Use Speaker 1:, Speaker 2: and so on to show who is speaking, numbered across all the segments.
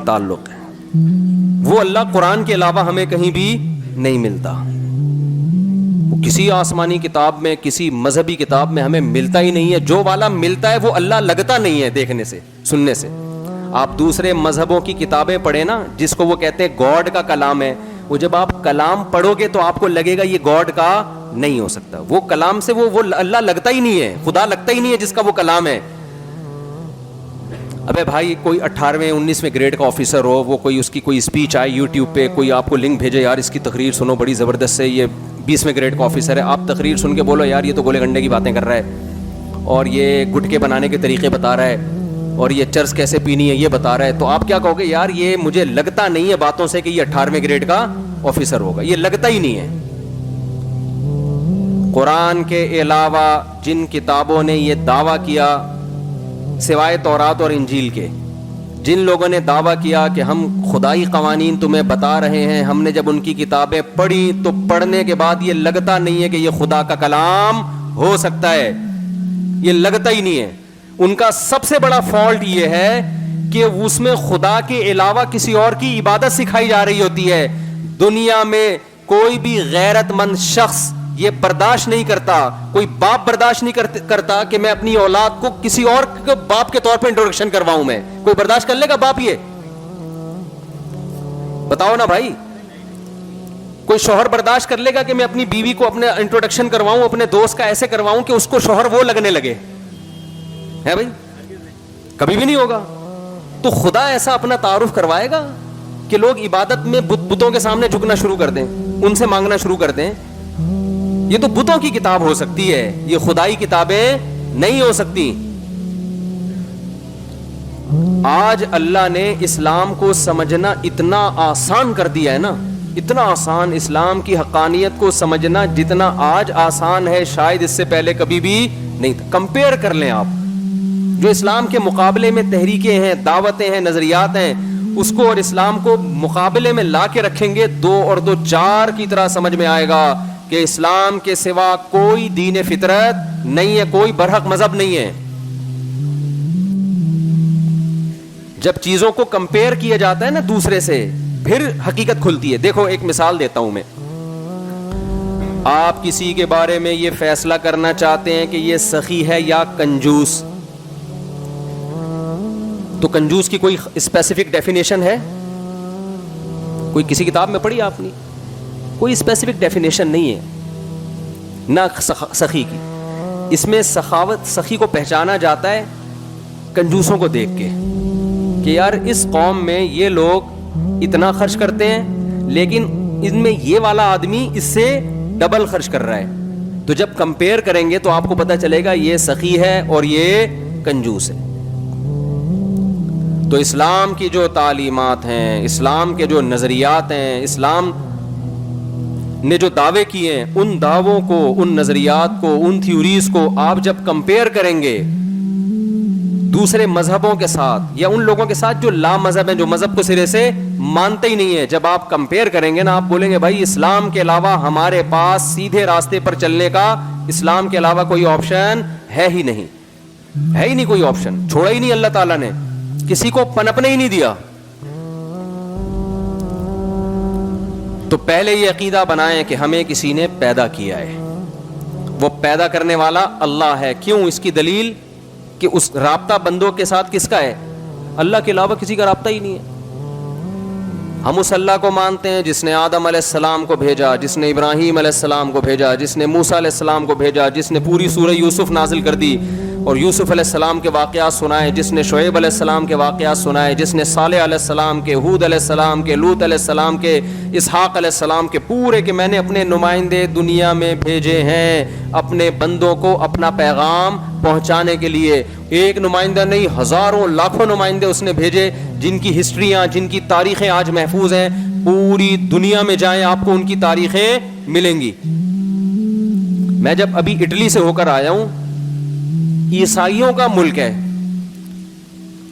Speaker 1: تعلق ہے. وہ اللہ قرآن کے علاوہ ہمیں کہیں بھی نہیں ملتا. وہ کسی آسمانی کتاب میں, کسی مذہبی کتاب میں ہمیں ملتا ہی نہیں ہے. جو والا ملتا ہے وہ اللہ لگتا نہیں ہے دیکھنے سے, سننے سے. آپ دوسرے مذہبوں کی کتابیں پڑھیں نا, جس کو وہ کہتے ہیں گاڈ کا کلام ہے, وہ جب آپ کلام پڑھو گے تو آپ کو لگے گا یہ گاڈ کا نہیں ہو سکتا. وہ کلام سے وہ اللہ لگتا ہی نہیں ہے, خدا لگتا ہی نہیں ہے جس کا وہ کلام ہے. ابے بھائی کوئی 18ویں 19ویں گریڈ کا آفیسر ہو, وہ کوئی اس کی کوئی اسپیچ آئے یوٹیوب پہ, کوئی آپ کو لنک بھیجے, یار اس کی تقریر سنو بڑی زبردست ہے, یہ 20ویں گریڈ کا آفیسر ہے. آپ تقریر سن کے بولو یار یہ تو گولے گنڈے کی باتیں کر رہا ہے, اور یہ گٹکے بنانے کے طریقے بتا رہا ہے, اور یہ چرس کیسے پینی ہے یہ بتا رہا ہے. تو آپ کیا کہو گے, یار یہ مجھے لگتا نہیں ہے باتوں سے کہ یہ 18ویں گریڈ کا آفیسر ہوگا, یہ لگتا ہی نہیں ہے. قرآن کے علاوہ جن کتابوں نے یہ دعویٰ کیا, سوائے تورات اور انجیل کے, جن لوگوں نے دعویٰ کیا کہ ہم خدائی قوانین تمہیں بتا رہے ہیں, ہم نے جب ان کی کتابیں پڑھی تو پڑھنے کے بعد یہ لگتا نہیں ہے کہ یہ خدا کا کلام ہو سکتا ہے, یہ لگتا ہی نہیں ہے. ان کا سب سے بڑا فالٹ یہ ہے کہ اس میں خدا کے علاوہ کسی اور کی عبادت سکھائی جا رہی ہوتی ہے. دنیا میں کوئی بھی غیرت مند شخص یہ برداشت نہیں کرتا, کوئی باپ برداشت نہیں کرتا کہ میں اپنی اولاد کو کسی اور باپ کے طور پہ انٹروڈکشن کرواؤں. میں کوئی برداشت کر لے گا باپ؟ یہ بتاؤ نا بھائی. کوئی شوہر برداشت کر لے گا کہ میں اپنی بیوی کو اپنے انٹروڈکشن کرواؤں, اپنے دوست کا ایسے کرواؤں کہ اس کو شوہر وہ لگنے لگے؟ ہے بھائی, کبھی بھی نہیں ہوگا. تو خدا ایسا اپنا تعارف کروائے گا کہ لوگ عبادت میں بتوں کے سامنے جھکنا شروع کر دیں, ان سے مانگنا شروع کر دیں؟ یہ تو بتوں کی کتاب ہو سکتی ہے, یہ خدائی کتابیں نہیں ہو سکتی. آج اللہ نے اسلام کو سمجھنا اتنا آسان کر دیا ہے نا, اتنا آسان. اسلام کی حقانیت کو سمجھنا جتنا آج آسان ہے شاید اس سے پہلے کبھی بھی نہیں تھا. کمپیئر کر لیں آپ, جو اسلام کے مقابلے میں تحریکیں ہیں, دعوتیں ہیں, نظریات ہیں, اس کو اور اسلام کو مقابلے میں لا کے رکھیں گے, 2 اور 2 4 کی طرح سمجھ میں آئے گا کہ اسلام کے سوا کوئی دین فطرت نہیں ہے, کوئی برحق مذہب نہیں ہے. جب چیزوں کو کمپیئر کیا جاتا ہے نا دوسرے سے, پھر حقیقت کھلتی ہے. دیکھو ایک مثال دیتا ہوں میں. آپ کسی کے بارے میں یہ فیصلہ کرنا چاہتے ہیں کہ یہ سخی ہے یا کنجوس, تو کنجوس کی کوئی اسپیسیفک ڈیفینیشن ہے؟ کوئی کسی کتاب میں پڑھی آپ نے؟ کوئی اسپیسیفک ڈیفینیشن نہیں ہے, نہ سخی کی. اس میں سخاوت, سخی کو پہچانا جاتا ہے کنجوسوں کو دیکھ کے کہ یار اس قوم میں یہ لوگ اتنا خرچ کرتے ہیں, لیکن ان میں یہ والا آدمی اس سے ڈبل خرچ کر رہا ہے. تو جب کمپیئر کریں گے تو آپ کو پتہ چلے گا یہ سخی ہے اور یہ کنجوس ہے. تو اسلام کی جو تعلیمات ہیں, اسلام کے جو نظریات ہیں, اسلام نے جو دعوے کیے ہیں, ان دعووں کو, ان نظریات کو, ان تھیوریز کو آپ جب کمپیئر کریں گے دوسرے مذہبوں کے ساتھ, یا ان لوگوں کے ساتھ جو لا مذہب ہیں, جو مذہب کو سرے سے مانتے ہی نہیں ہے, جب آپ کمپیئر کریں گے نا, آپ بولیں گے بھائی اسلام کے علاوہ ہمارے پاس سیدھے راستے پر چلنے کا, اسلام کے علاوہ کوئی آپشن ہے ہی نہیں, ہے ہی نہیں کوئی آپشن. چھوڑا ہی نہیں اللہ تعالیٰ نے, کسی کو پنپنے ہی نہیں دیا. تو پہلے یہ عقیدہ بنائیں کہ ہمیں کسی نے پیدا کیا ہے, وہ پیدا کرنے والا اللہ ہے. کیوں؟ اس کی دلیل کہ اس رابطہ بندوں کے ساتھ کس کا ہے؟ اللہ کے علاوہ کسی کا رابطہ ہی نہیں ہے. ہم اس اللہ کو مانتے ہیں جس نے آدم علیہ السلام کو بھیجا, جس نے ابراہیم علیہ السلام کو بھیجا, جس نے موسیٰ علیہ السلام کو بھیجا, جس نے پوری سورہ یوسف نازل کر دی اور یوسف علیہ السلام کے واقعات سنائے, جس نے شعیب علیہ السلام کے واقعات سنائے, جس نے صالح علیہ السلام کے, ہود علیہ السلام کے, لوط علیہ السلام کے, اسحاق علیہ السلام کے, پورے کہ میں نے اپنے نمائندے دنیا میں بھیجے ہیں اپنے بندوں کو اپنا پیغام پہنچانے کے لیے. ایک نمائندہ نہیں, ہزاروں لاکھوں نمائندے اس نے بھیجے, جن کی ہسٹریاں, جن کی تاریخیں آج محفوظ ہیں. پوری دنیا میں جائیں آپ کو ان کی تاریخیں ملیں گی. میں جب ابھی اٹلی سے ہو کر آیا ہوں, عیسائیوں کا ملک ہے,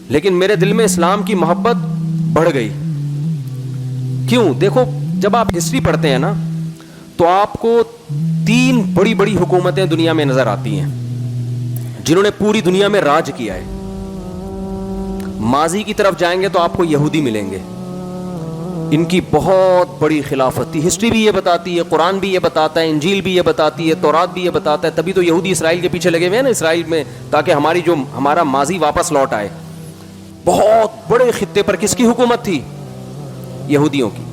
Speaker 1: لیکن میرے دل میں اسلام کی محبت بڑھ گئی. کیوں؟ دیکھو جب آپ ہسٹری پڑھتے ہیں نا تو آپ کو 3 بڑی بڑی حکومتیں دنیا میں نظر آتی ہیں جنہوں نے پوری دنیا میں راج کیا ہے. ماضی کی طرف جائیں گے تو آپ کو یہودی ملیں گے. ان کی بہت بڑی خلافت تھی. ہسٹری بھی یہ بتاتی ہے, قرآن بھی یہ بتاتا ہے, انجیل بھی یہ بتاتی ہے, تورات بھی یہ بتاتا ہے. تبھی تو یہودی اسرائیل کے پیچھے لگے ہوئے ہیں نا, اسرائیل میں, تاکہ ہمارا ماضی واپس لوٹ آئے. بہت بڑے خطے پر کس کی حکومت تھی؟ یہودیوں کی.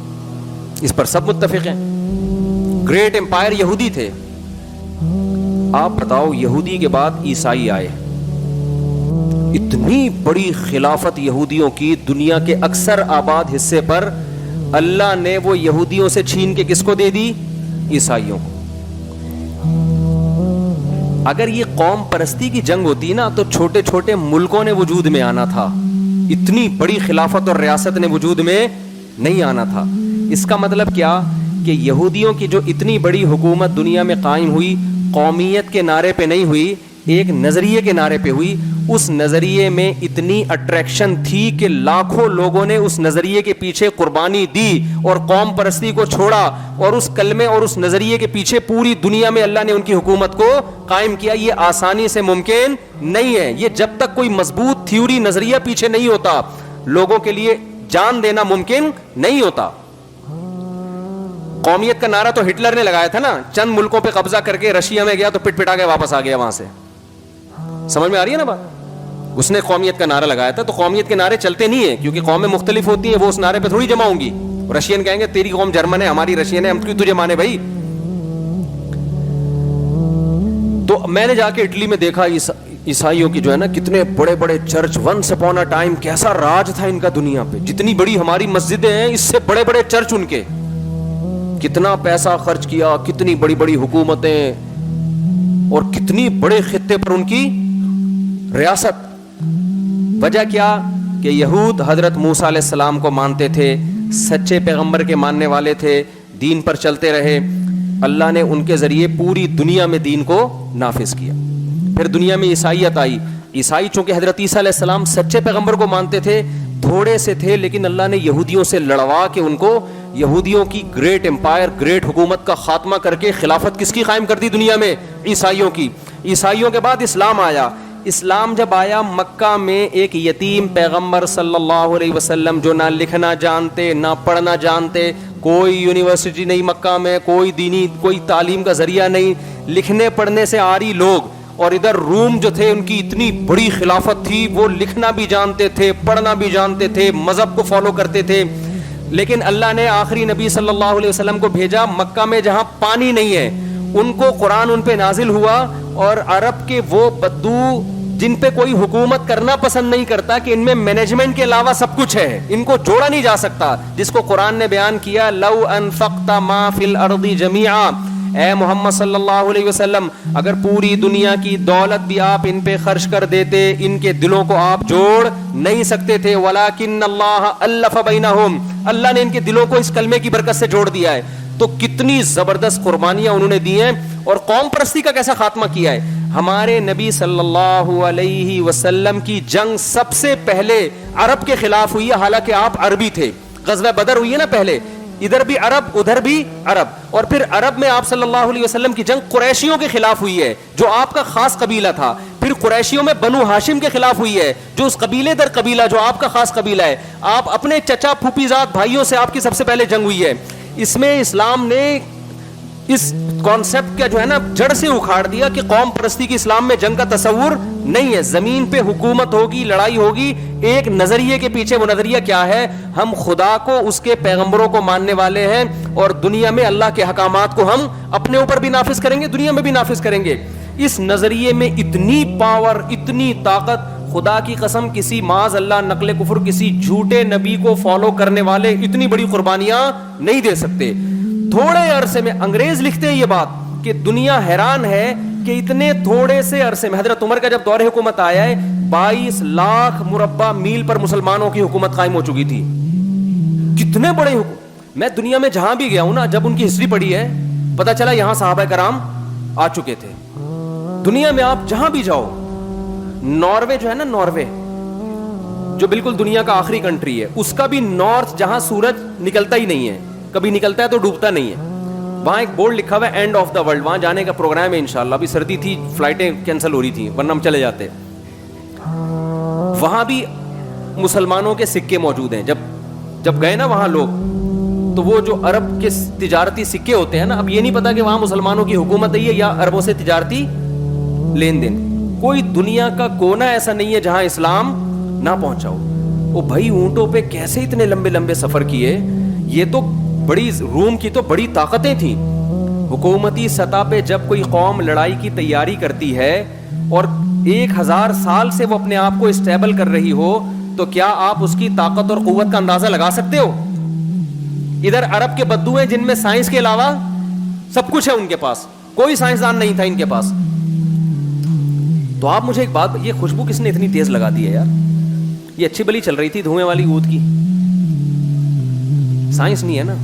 Speaker 1: اس پر سب متفق ہیں. گریٹ امپائر یہودی تھے. آپ بتاؤ, یہودی کے بعد عیسائی آئے. اتنی بڑی خلافت یہودیوں کی دنیا کے اکثر آباد حصے پر, اللہ نے وہ یہودیوں سے چھین کے کس کو دے دی؟ عیسائیوں کو. اگر یہ قوم پرستی کی جنگ ہوتی نا تو چھوٹے چھوٹے ملکوں نے وجود میں آنا تھا, اتنی بڑی خلافت اور ریاست نے وجود میں نہیں آنا تھا. اس کا مطلب کیا کہ یہودیوں کی جو اتنی بڑی حکومت دنیا میں قائم ہوئی, قومیت کے نعرے پہ نہیں ہوئی, ایک نظریے کے نعرے پہ ہوئی. اس نظریے میں اتنی اٹریکشن تھی کہ لاکھوں لوگوں نے اس نظریے کے پیچھے قربانی دی اور قوم پرستی کو چھوڑا, اور اس کلمے اور اس نظریے کے پیچھے پوری دنیا میں اللہ نے ان کی حکومت کو قائم کیا. یہ آسانی سے ممکن نہیں ہے. یہ جب تک کوئی مضبوط تھیوری نظریہ پیچھے نہیں ہوتا, لوگوں کے لیے جان دینا ممکن نہیں ہوتا. قومیت کا نعرہ تو ہٹلر نے لگایا تھا نا, چند ملکوں پہ قبضہ کر کے رشیا میں گیا تو پٹ پٹا کے واپس آ گیا وہاں سے. سمجھ میں آ رہی ہے نا بات؟ اس نے قومیت کا نعرہ لگایا تھا. تو قومیت کے نعرے چلتے نہیں ہیں کیونکہ قومیں مختلف ہوتی ہیں, وہ اس نعرے پہ تھوڑی جمع ہوں گی. رشین کہیں گے تیری قوم جرمن ہے, ہماری رشین ہے, ہم کیوں تجھے مانے بھائی. تو میں نے جا کے اٹلی میں دیکھا عیسائیوں کی جو ہے نا کتنے بڑے بڑے church. Once upon a time کیسا راج تھا ان کا دنیا پہ. جتنی بڑی ہماری مسجدیں ہیں اس سے بڑے بڑے چرچ ان کے. کتنا پیسہ خرچ کیا, کتنی بڑی بڑی حکومتیں, اور کتنی بڑے خطے پر ان کی ریاست. وجہ کیا کہ یہود حضرت موسیٰ علیہ السلام کو مانتے تھے, سچے پیغمبر کے ماننے والے تھے, دین پر چلتے رہے. اللہ نے ان کے ذریعے پوری دنیا میں دین کو نافذ کیا. پھر دنیا میں عیسائیت آئی. عیسائی چونکہ حضرت عیسیٰ علیہ السلام سچے پیغمبر کو مانتے تھے, تھوڑے سے تھے, لیکن اللہ نے یہودیوں سے لڑوا کے ان کو, یہودیوں کی گریٹ امپائر, گریٹ حکومت کا خاتمہ کر کے خلافت کس کی قائم کر دی دنیا میں؟ عیسائیوں کی. عیسائیوں کے بعد اسلام آیا. اسلام جب آیا, مکہ میں ایک یتیم پیغمبر صلی اللہ علیہ وسلم جو نہ لکھنا جانتے نہ پڑھنا جانتے, کوئی یونیورسٹی نہیں مکہ میں, کوئی دینی کوئی تعلیم کا ذریعہ نہیں, لکھنے پڑھنے سے عاری لوگ. اور ادھر روم جو تھے ان کی اتنی بڑی خلافت تھی, وہ لکھنا بھی جانتے تھے, پڑھنا بھی جانتے تھے, مذہب کو فالو کرتے تھے. لیکن اللہ نے آخری نبی صلی اللہ علیہ وسلم کو بھیجا مکہ میں جہاں پانی نہیں ہے. ان کو قرآن ان پہ نازل ہوا, اور عرب کے وہ بدو جن پہ کوئی حکومت کرنا پسند نہیں کرتا کہ ان میں مینجمنٹ کے علاوہ سب کچھ ہے, ان کو جوڑا نہیں جا سکتا, جس کو قرآن نے بیان کیا لو انفقت ما فی الارض جمیعا, اے محمد صلی اللہ علیہ وسلم اگر پوری دنیا کی دولت بھی آپ ان پہ خرچ کر دیتے, ان کے دلوں کو آپ جوڑ نہیں سکتے تھے. ولکن اللہ الف بینہم, اللہ نے ان کے دلوں کو اس کلمے کی برکت سے جوڑ دیا ہے. تو کتنی زبردست قربانیاں انہوں نے دی ہیں, اور قوم پرستی کا کیسا خاتمہ کیا ہے. ہمارے نبی صلی اللہ علیہ وسلم کی جنگ سب سے پہلے عرب کے خلاف ہوئی ہے, حالانکہ آپ عربی تھے. غزوہ بدر ہوئی ہے نا پہلے, ادھر بھی عرب ادھر بھی عرب, اور پھر عرب میں آپ صلی اللہ علیہ وسلم کی جنگ قریشیوں کے خلاف ہوئی ہے جو آپ کا خاص قبیلہ تھا. پھر قریشیوں میں بنو ہاشم کے خلاف ہوئی ہے جو اس قبیلے در قبیلہ جو آپ کا خاص قبیلہ ہے. آپ اپنے چچا پھوپھی زاد بھائیوں سے آپ کی سب سے پہلے جنگ ہوئی ہے. اس میں اسلام نے اس کانسیپٹ کا جو ہے نا جڑ سے اکھاڑ دیا کہ قوم پرستی کی اسلام میں جنگ کا تصور نہیں ہے. زمین پہ حکومت ہوگی, لڑائی ہوگی, ایک نظریے کے پیچھے. وہ نظریہ کیا ہے؟ ہم خدا کو, اس کے پیغمبروں کو ماننے والے ہیں, اور دنیا میں اللہ کے احکامات کو ہم اپنے اوپر بھی نافذ کریں گے, دنیا میں بھی نافذ کریں گے. اس نظریے میں اتنی پاور, اتنی طاقت, خدا کی قسم کسی معاذ اللہ نقل کفر کسی جھوٹے نبی کو فالو کرنے والے اتنی بڑی قربانیاں نہیں دے سکتے. تھوڑے عرصے میں, انگریز لکھتے ہیں یہ بات کہ دنیا حیران ہے کہ اتنے تھوڑے سے عرصے میں, حضرت عمر کا جب دور حکومت آیا ہے 22 لاکھ مربع میل پر مسلمانوں کی حکومت قائم ہو چکی تھی. کتنے بڑے میں دنیا میں جہاں بھی گیا ہوں نا, جب ان کی ہسٹری پڑھی ہے پتا چلا یہاں صحابہ کرام آ چکے تھے. دنیا میں آپ جہاں بھی جاؤ, ناروے جو ہے نا, ناروے جو بالکل دنیا کا آخری کنٹری ہے, اس کا بھی نارتھ جہاں سورج نکلتا ہی نہیں ہے, کبھی نکلتا ہے تو ڈوبتا نہیں ہے, وہاں ایک بورڈ لکھا ہوا ہے اینڈ آف دا ورلڈ. وہاں جانے کا پروگرام ہے انشاءاللہ. ابھی سردی تھی, فلائٹیں کینسل ہو رہی تھی, ورنہ ہم چلے جاتے. وہاں بھی مسلمانوں کے سکے موجود ہیں. جب گئے نا وہاں لوگ, تو وہ جو عرب کے تجارتی سکے ہوتے ہیں نا, اب یہ نہیں پتا کہ وہاں مسلمانوں کی حکومت ہے یا عربوں سے تجارتی لین دین. کوئی دنیا کا کونا ایسا نہیں ہے جہاں اسلام نہ پہنچا ہو. وہ بھائی اونٹوں پہ کیسے اتنے لمبے لمبے سفر کیے, یہ تو بڑی روم کی تو بڑی طاقتیں تھیں. حکومتی سطح پہ جب کوئی قوم لڑائی کی تیاری کرتی ہے اور 1000 سال سے وہ اپنے آپ کو اسٹیبل کر رہی ہو, تو کیا آپ اس کی طاقت اور قوت کا اندازہ لگا سکتے ہو؟ ادھر عرب کے بدو ہیں جن میں سائنس کے علاوہ سب کچھ ہے ان کے پاس, کوئی سائنسدان نہیں تھا ان کے پاس. تو آپ مجھے ایک بات, یہ خوشبو کس نے اتنی تیز لگا دی ہے یار؟ یہ اچھی بلی چل رہی تھی دھوئیں والی عود کی, سائنس نہیں ہے نا,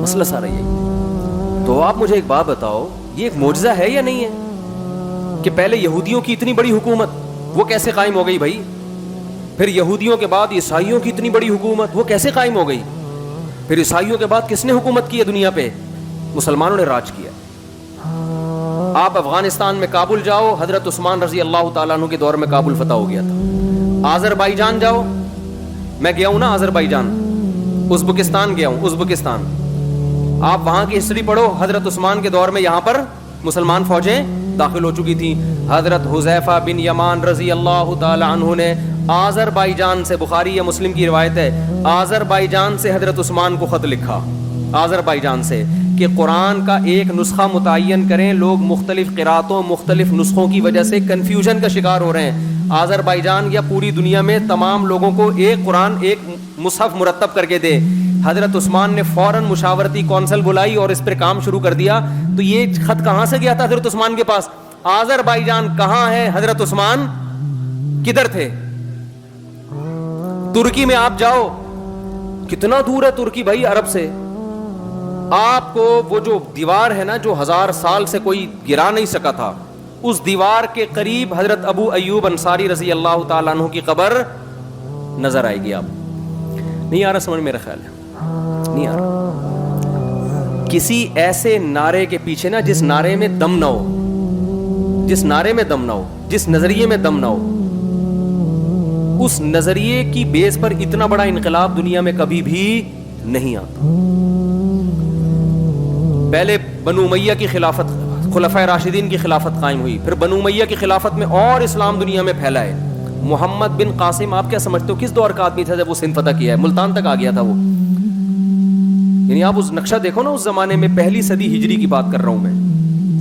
Speaker 1: مسئلہ سارا یہی. تو آپ مجھے ایک بات بتاؤ, یہ ایک معجزہ ہے یا نہیں ہے کہ پہلے یہودیوں کی اتنی بڑی حکومت وہ کیسے قائم ہو گئی بھائی؟ پھر یہودیوں کے بعد عیسائیوں کی اتنی بڑی حکومت وہ کیسے قائم ہو گئی؟ پھر عیسائیوں کے بعد کس نے حکومت کی ہے دنیا پہ؟ مسلمانوں نے راج کیا. آپ افغانستان میں کابل جاؤ, حضرت عثمان رضی اللہ تعالیٰ عنہ کے دور میں کابل فتح ہو گیا تھا. آذربائیجان جاؤ, میں گیا ہوں نا آذربائیجان, ازبکستان گیا ہوں, ازبکستان, آپ وہاں کی ہسٹری پڑھو, حضرت عثمان کے دور میں یہاں پر مسلمان فوجیں داخل ہو چکی تھیں. حضرت حذیفہ بن یمان رضی اللہ تعالی عنہ نے آذربائیجان سے, بخاری یا مسلم کی روایت ہے, آذربائیجان سے حضرت عثمان کو خط لکھا, آذربائیجان سے, کہ قرآن کا ایک نسخہ متعین کریں. لوگ مختلف قراتوں مختلف نسخوں کی وجہ سے کنفیوژن کا شکار ہو رہے ہیں. آذربائیجان یا پوری دنیا میں تمام لوگوں کو ایک قرآن ایک مصحف مرتب کر کے دے. حضرت عثمان نے فوراً مشاورتی کونسل بلائی اور اس پر کام شروع کر دیا. تو یہ خط کہاں سے گیا تھا حضرت عثمان کے پاس؟ آذربائیجان کہاں ہے؟ حضرت عثمان کدھر تھے؟ ترکی میں آپ جاؤ, کتنا دور ہے ترکی بھائی عرب سے. آپ کو وہ جو دیوار ہے نا جو 1000 سال سے کوئی گرا نہیں سکا تھا, اس دیوار کے قریب حضرت ابو ایوب انصاری رضی اللہ تعالیٰ عنہ کی قبر نظر آئے گی. آپ نہیں آ رہا سمجھ, میرا خیال ہے نہیں آ رہا. کسی ایسے نعرے کے پیچھے نا جس نعرے میں دم نہ ہو, جس نعرے میں دم نہ ہو, جس نظریے میں دم نہ ہو, اس نظریے کی بیس پر اتنا بڑا انقلاب دنیا میں کبھی بھی نہیں آتا. پہلے بنو امیہ کی خلافت, خلفائے راشدین کی خلافت قائم ہوئی, پھر بنو امیہ کی خلافت میں اور اسلام دنیا میں پھیلا ہے. محمد بن قاسم آپ کیا سمجھتے ہو کس دور کا آدمی تھا جب وہ سندھ فتح کیا ہے؟ ملتان تک آ گیا تھا وہ. یعنی آپ اس نقشہ دیکھو نا, اس زمانے میں 1 صدی ہجری کی بات کر رہا ہوں میں,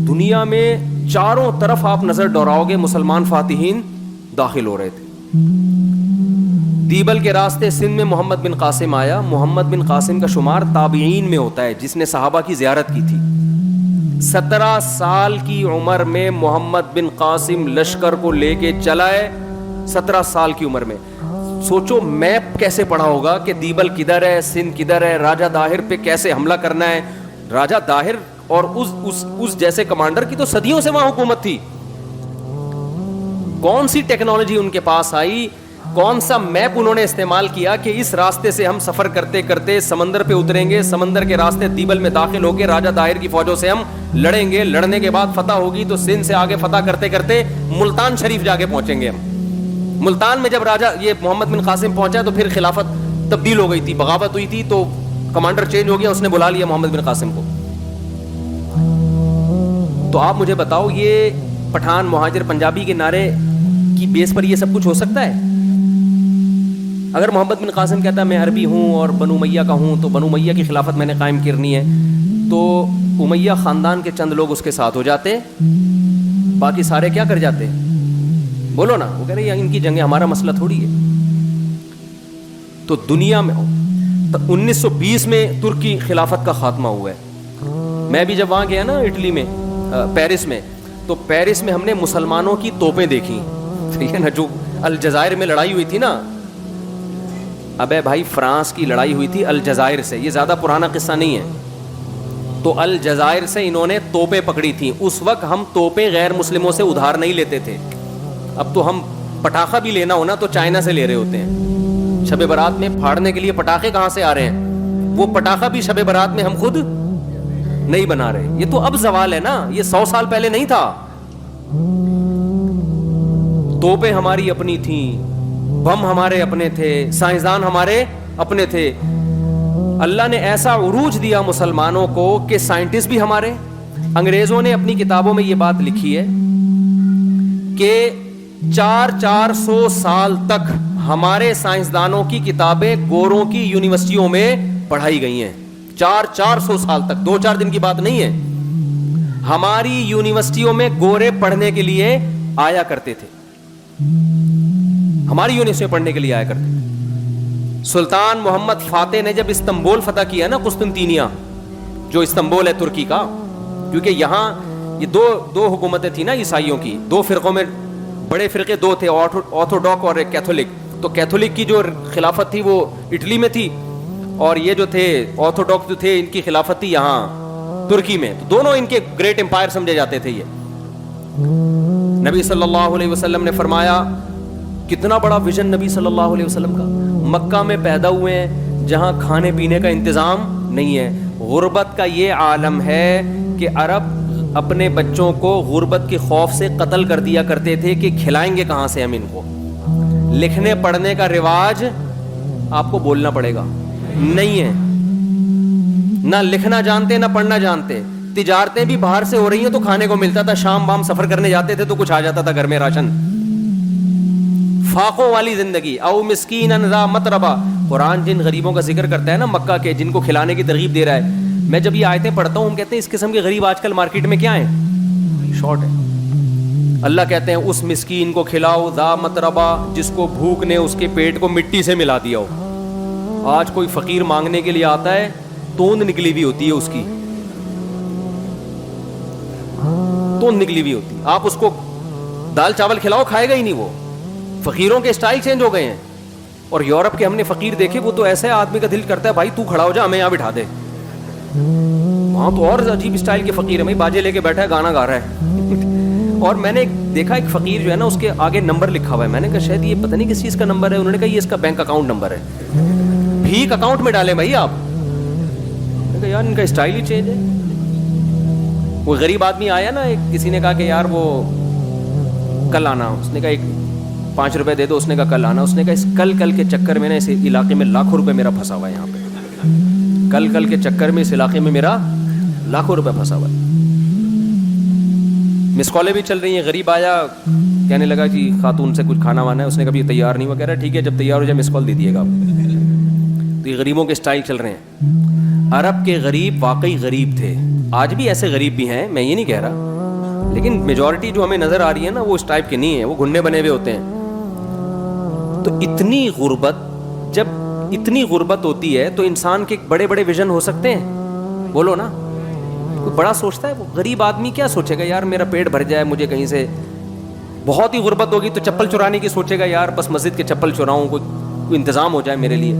Speaker 1: دنیا میں چاروں طرف آپ نظر دوڑاؤ گے مسلمان فاتحین داخل ہو رہے تھے. دیبل کے راستے سندھ میں محمد بن قاسم آیا. محمد بن قاسم کا شمار تابعین میں ہوتا ہے جس نے صحابہ کی زیارت کی تھی. 17 سال کی عمر میں محمد بن قاسم لشکر کو لے کے چلا ہے. 17 سال کی عمر میں. سوچو میپ کیسے پڑھا ہوگا کہ دیبل کدھر ہے, سندھ کدھر ہے, راجہ داہر پہ کیسے حملہ کرنا ہے. راجہ داہر اور اس جیسے کمانڈر کی تو صدیوں سے وہاں حکومت تھی. کون سی ٹیکنالوجی ان کے پاس آئی, کون سا میپ انہوں نے استعمال کیا کہ اس راستے سے ہم سفر کرتے کرتے سمندر پہ اتریں گے, سمندر کے راستے دیبل میں داخل ہو کے راجہ داہر کی فوجوں سے ہم لڑیں گے, لڑنے کے بعد فتح ہوگی تو سندھ سے آگے فتح کرتے کرتے ملتان شریف جا کے پہنچیں گے ہم. ملتان میں جب راجہ یہ محمد بن قاسم پہنچا تو پھر خلافت تبدیل ہو گئی تھی, بغاوت ہوئی تھی تو کمانڈر چینج ہو گیا, اس نے بلا لیا محمد بن قاسم کو. تو آپ مجھے بتاؤ یہ پٹھان مہاجر پنجابی کے نعرے کی بیس پر یہ سب کچھ ہو سکتا ہے؟ اگر محمد بن قاسم کہتا ہے میں عربی ہوں اور بنو امیہ کا ہوں تو بنو امیہ کی خلافت میں نے قائم کرنی ہے, تو امیہ خاندان کے چند لوگ اس کے ساتھ ہو جاتے, باقی سارے کیا کر جاتے؟ بولو نا. وہ کہہ رہے ہیں ان کی جنگیں ہمارا مسئلہ تھوڑی ہے. تو دنیا میں 1920 میں ترکی خلافت کا خاتمہ ہوا ہے. میں بھی جب وہاں گیا نا اٹلی میں, پیرس میں, تو پیرس میں ہم نے مسلمانوں کی توپیں دیکھی, ٹھیک ہے نا, جو الجزائر میں لڑائی ہوئی تھی نا. ابے بھائی فرانس کی لڑائی ہوئی تھی الجزائر سے, یہ زیادہ پرانا قصہ نہیں ہے. تو الجزائر سے انہوں نے توپیں پکڑی تھیں. اس وقت ہم توپیں غیر مسلموں سے ادھار نہیں لیتے تھے. اب تو ہم پٹاخہ بھی لینا ہونا تو چائنا سے لے رہے ہوتے ہیں. شب برات میں پھاڑنے کے لیے پٹاخے کہاں سے آ رہے ہیں؟ وہ پٹاخہ بھی شب برات میں ہم خود نہیں بنا رہے. یہ تو اب زوال ہے نا, یہ 100 سال پہلے نہیں تھا. توپیں ہماری اپنی تھیں, بم ہمارے اپنے تھے, سائنسدان ہمارے اپنے تھے. اللہ نے ایسا عروج دیا مسلمانوں کو کہ سائنٹسٹ بھی ہمارے. انگریزوں نے اپنی کتابوں میں یہ بات لکھی ہے کہ 400 سال تک ہمارے سائنسدانوں کی کتابیں گوروں کی یونیورسٹیوں میں پڑھائی گئی ہیں. 400 سال تک, 2-4 دن کی بات نہیں ہے. ہماری یونیورسٹیوں میں گورے پڑھنے کے لیے آیا کرتے تھے, ہماری یونیورسٹی میں پڑھنے کے لیے آیا کرتے تھے. سلطان محمد فاتح نے جب استنبول فتح کیا نا, قسطنطینیہ جو استنبول ہے ترکی کا, کیونکہ یہاں یہ دو حکومتیں تھیں نا عیسائیوں کی, 2 فرقوں میں بڑے فرقے 2 تھے, آرتھوڈاکس اور ایک کیتھولک. تو کیتھولک کی جو خلافت تھی وہ اٹلی میں تھی, اور یہ جو تھے آرتھوڈاکس جو تھے ان کی خلافت تھی یہاں ترکی میں. تو دونوں ان کے گریٹ امپائر سمجھے جاتے تھے. یہ نبی صلی اللہ علیہ وسلم نے فرمایا, کتنا بڑا ویژن نبی صلی اللہ علیہ وسلم کا. مکہ میں پیدا ہوئے ہیں جہاں کھانے پینے کا انتظام نہیں ہے. غربت کا یہ عالم ہے کہ عرب اپنے بچوں کو غربت کے خوف سے قتل کر دیا کرتے تھے کہ کھلائیں گے کہاں سے ہم ان کو. لکھنے پڑھنے کا رواج آپ کو بولنا پڑے گا نہیں ہے, نہ لکھنا جانتے نہ پڑھنا جانتے. تجارتیں بھی باہر سے ہو رہی ہیں تو کھانے کو ملتا تھا, شام وام سفر کرنے جاتے تھے تو کچھ آ جاتا تھا گھر میں راشن. فاقوں والی زندگی. او مسکینا ذا متربہ, قرآن جن غریبوں کا ذکر کرتا ہے نا مکہ کے, جن کو کھلانے کی ترغیب دے رہا ہے, میں جب یہ آیتیں پڑھتا ہوں ہم کہتے ہیں اس قسم کے غریب آج کل مارکیٹ میں کیا ہیں, شارٹ ہے. اللہ کہتے ہیں اس مسکین کو کھلاؤ, ذا متربہ, جس کو بھوک نے اس کے پیٹ کو مٹی سے ملا دیا ہو. آج کوئی فقیر مانگنے کے لیے آتا ہے, توند نکلی ہوئی ہوتی ہے اس کی, توند نکلی ہوئی ہوتی ہے. آپ اس کو دال چاول کھلاؤ کھائے گا ہی نہیں. وہ فقیروں کے اسٹائل چینج ہو گئے ہیں. اور یورپ کے ہم نے فقیر دیکھے, وہ تو ایسے آدمی کا دل کرتا ہے بھائی تو کھڑا ہو جا, ہمیں یہاں بٹھا دے. وہاں تو اور عجیب اسٹائل کے فقیر ہے, بھائی باجے لے کے بیٹھا ہے گانا گا رہا ہے. اور میں نے دیکھا ایک فقیر جو ہے نا اس کے آگے نمبر لکھا ہوا ہے. میں نے کہا شاید یہ پتہ نہیں کس چیز کا نمبر ہے. انہوں نے کہا یہ اس کا بینک اکاؤنٹ نمبر ہے. بھیک اکاؤنٹ میں ڈالیں بھائی آپ. میں نے کہا یار ان کا اسٹائل ہی چینج ہے. وہ غریب آدمی آیا نا, ایک کسی نے کہا کہ یار وہ کل آنا. اس نے کہا ایک 5 روپے دے دو. اس نے کہا کل آنا. اس نے کہا اس کل کے چکر میں نا اس علاقے میں لاکھوں روپے میرا پھنسا ہوا ہے. یہاں پہ کل کے چکر میں اس علاقے میں میرا لاکھوں روپے پھنسا ہوا ہے. مس کالیں بھی چل رہی ہیں. غریب آیا, کہنے لگا جی خاتون سے کچھ کھانا وانا ہے. اس نے کبھی تیار نہیں ہوا. کہہ رہا ٹھیک ہے جب تیار ہو جائے مس کال دے دیے گا. تو یہ غریبوں کے اسٹائل چل رہے ہیں. عرب کے غریب واقعی غریب تھے. آج بھی ایسے غریب بھی ہیں, میں یہ نہیں کہہ رہا, لیکن میجورٹی جو ہمیں نظر آ رہی ہے نا وہ اس ٹائپ کے نہیں ہیں. وہ گھننے بنے ہوئے ہوتے ہیں. تو اتنی غربت, جب اتنی غربت ہوتی ہے تو انسان کے بڑے بڑے ویژن ہو سکتے ہیں. بولو نا, کوئی بڑا سوچتا ہے. وہ غریب آدمی کیا سوچے گا, یار میرا پیٹ بھر جائے, مجھے کہیں سے. بہت ہی غربت ہوگی تو چپل چرانے کی سوچے گا, یار بس مسجد کے چپل چراؤں, کوئی انتظام ہو جائے میرے لیے.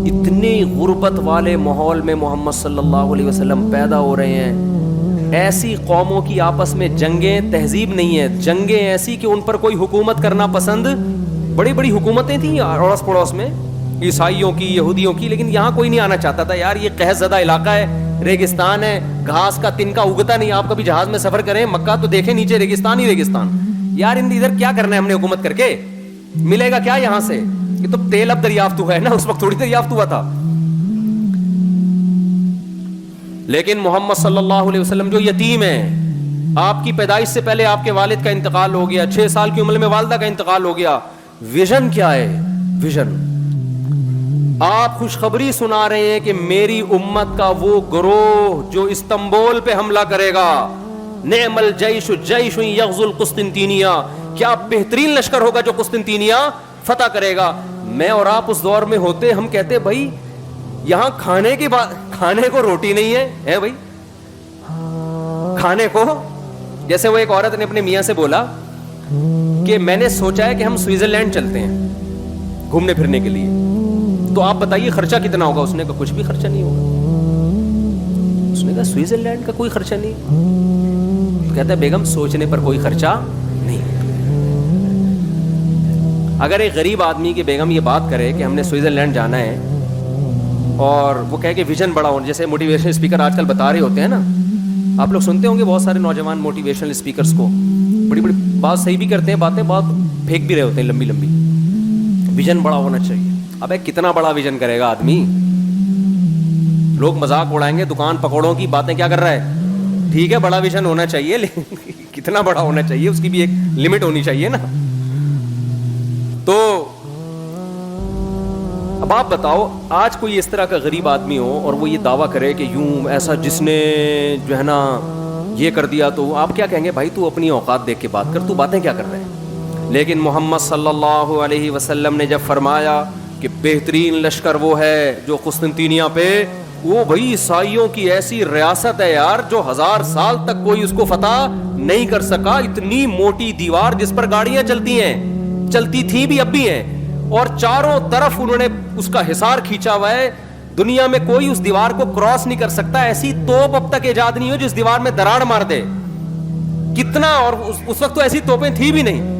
Speaker 1: اتنی غربت والے ماحول میں محمد صلی اللہ علیہ وسلم پیدا ہو رہے ہیں. ایسی قوموں کی آپس میں جنگیں, تہذیب نہیں ہے, جنگیں ایسی کہ ان پر کوئی حکومت کرنا پسند. بڑی بڑی حکومتیں تھیں اڑوس پڑوس میں, عیسائیوں کی, یہودیوں کی, لیکن یہاں کوئی نہیں آنا چاہتا تھا. یار یہ قحط زدہ علاقہ ہے, ریگستان ہے, گھاس کا تنکا اگتا نہیں. آپ کبھی جہاز میں سفر کریں مکہ تو دیکھیں نیچے ریگستان ہی ریگستان. یار ادھر کیا کرنا ہے ہم نے حکومت کر کے, ملے گا کیا یہاں سے. یہ تو تیل اب دریافت ہوا ہے نا, اس وقت تھوڑی دریافت ہوا تھا. لیکن محمد صلی اللہ علیہ وسلم جو یتیم ہے, آپ کی پیدائش سے پہلے آپ کے والد کا انتقال ہو گیا, 6 سال کی عمر میں والدہ کا انتقال ہو گیا. ویژن کیا ہے, ویژن. آپ خوشخبری سنا رہے ہیں کہ میری امت کا وہ گروہ جو استنبول پہ حملہ کرے گا, نعم الجیش جیش یغزو القسطنطینیہ, کیا بہترین لشکر ہوگا جو قسطنطینیہ فتح کرے گا. میں اور آپ اس دور میں ہوتے, ہم کہتے بھائی یہاں کھانے کی بات, کھانے کو روٹی نہیں ہے بھائی, کھانے کو. جیسے وہ ایک عورت نے اپنے میاں سے بولا کہ میں نے سوچا ہے کہ ہم سوئٹزرلینڈ چلتے ہیں گھومنے پھرنے کے لیے, تو آپ بتائیے خرچہ کتنا ہوگا. اس نے کہا کچھ بھی خرچہ نہیں ہوگا. اس نے کہا سوئٹزرلینڈ کا کوئی خرچہ نہیں. کہتا ہے بیگم سوچنے پر کوئی خرچہ نہیں. اگر ایک غریب آدمی کی بیگم یہ بات کرے کہ ہم نے سوئٹزرلینڈ جانا ہے, اور وہ کہے کہ ویژن بڑا ہو, جیسے موٹیویشنل اسپیکر آج کل بتا رہے ہوتے ہیں نا, آپ لوگ سنتے ہوں گے بہت سارے نوجوان موٹیویشنل اسپیکرس کو, بڑی بڑی بات صحیح بھی کرتے ہیں باتیں, بات پھینک بھی رہے ہوتے ہیں لمبی لمبی. ویژن بڑا ہونا چاہیے. ابے کتنا بڑا ویژن کرے گا آدمی؟ لوگ مذاق اڑائیں گے دکان پکوڑوں کی، باتیں کیا کر رہا ہے. ٹھیک ہے بڑا ویژن ہونا چاہیے، لیکن کتنا بڑا ہونا چاہیے اس کی بھی ایک لمٹ ہونی چاہیے نا. تو اب آپ بتاؤ، آج کوئی اس طرح کا غریب آدمی ہو اور وہ یہ دعویٰ کرے کہ یوں ایسا جس نے جو ہے نا یہ کر دیا، تو آپ کیا کہیں گے؟ بھائی تو اپنی اوقات دیکھ کے بات کر، تو باتیں کیا کر رہے ہیں. لیکن محمد صلی اللہ علیہ وسلم نے جب فرمایا کہ بہترین لشکر وہ ہے جو قسطنطینیہ پہ، وہ بھائی عیسائیوں کی ایسی ریاست ہے یار جو 1000 سال تک کوئی اس کو فتح نہیں کر سکا. اتنی موٹی دیوار جس پر گاڑیاں چلتی ہیں، چلتی تھی بھی اب بھی ہیں، اور چاروں طرف انہوں نے اس کا حصار کھینچا ہوا ہے. دنیا میں کوئی اس دیوار کو کراس نہیں کر سکتا. ایسی توپ اب تک ایجاد نہیں ہو جس دیوار میں دراڑ مار دے. کتنا، اور اس وقت تو ایسی توپیں تھی بھی نہیں.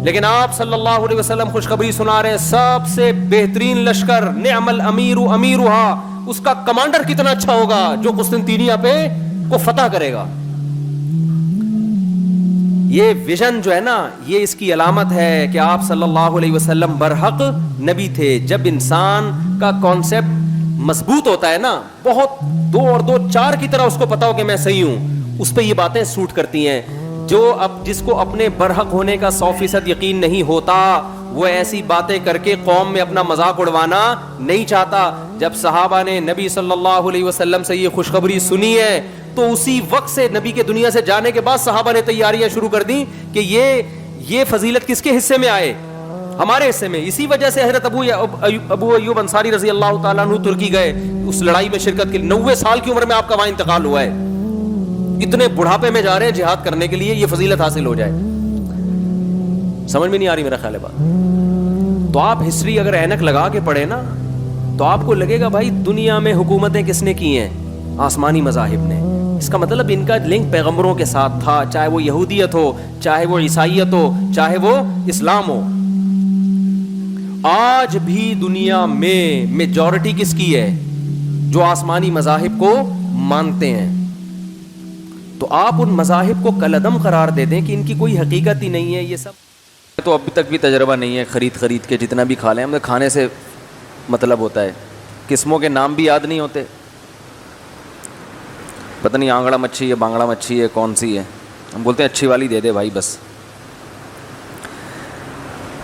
Speaker 1: لیکن آپ صلی اللہ علیہ وسلم خوشخبری سنا رہے ہیں، سب سے بہترین لشکر، نعم الامیر امیرھا، اس کا کمانڈر کتنا اچھا ہوگا جو قسطنطینیہ پہ کو فتح کرے گا. یہ ویژن جو ہے نا، یہ اس کی علامت ہے کہ آپ صلی اللہ علیہ وسلم برحق نبی تھے. جب انسان کا کانسیپٹ مضبوط ہوتا ہے نا، بہت 2 اور 2 4 کی طرح اس کو پتا ہو کہ میں صحیح ہوں، اس پہ یہ باتیں سوٹ کرتی ہیں. جو اب جس کو اپنے برحق ہونے کا 100% یقین نہیں ہوتا، وہ ایسی باتیں کر کے قوم میں اپنا مذاق اڑوانا نہیں چاہتا. جب صحابہ نے نبی صلی اللہ علیہ وسلم سے یہ خوشخبری سنی ہے تو اسی وقت سے نبی کے دنیا سے جانے کے بعد صحابہ نے تیاریاں شروع کر دیں کہ یہ فضیلت کس کے حصے میں آئے؟ ہمارے حصے میں. اسی وجہ سے حضرت ابو ایوب انصاری رضی اللہ تعالیٰ عنہ ترکی گئے اس لڑائی میں شرکت کے لیے. 90 سال کی عمر میں آپ کا وہاں انتقال ہوا ہے. اتنے بڑھاپے میں جا رہے ہیں جہاد کرنے کے لیے، یہ فضیلت حاصل ہو جائے. سمجھ میں نہیں آ رہی میرا خیال ہے بات. تو آپ ہسٹری اگر اینک لگا کے پڑھے نا تو آپ کو لگے گا بھائی دنیا میں حکومتیں کس نے کی ہیں؟ آسمانی مذاہب نے. اس کا مطلب ان کا لنک پیغمبروں کے ساتھ تھا، چاہے وہ یہودیت ہو، چاہے وہ عیسائیت ہو، چاہے وہ اسلام ہو. آج بھی دنیا میں میجورٹی کس کی ہے؟ جو آسمانی مذاہب کو مانتے ہیں. تو آپ ان مذاہب کو کالعدم قرار دے دیں کہ ان کی کوئی حقیقت ہی نہیں ہے. یہ سب تو ابھی تک بھی تجربہ نہیں ہے، خرید کے جتنا بھی کھا لیں. ہمیں کھانے سے مطلب ہوتا ہے، قسموں کے نام بھی یاد نہیں ہوتے. پتہ نہیں آنگڑا مچھی ہے، بانگڑا مچھی ہے، کون سی ہے. ہم بولتے ہیں اچھی والی دے دے بھائی بس.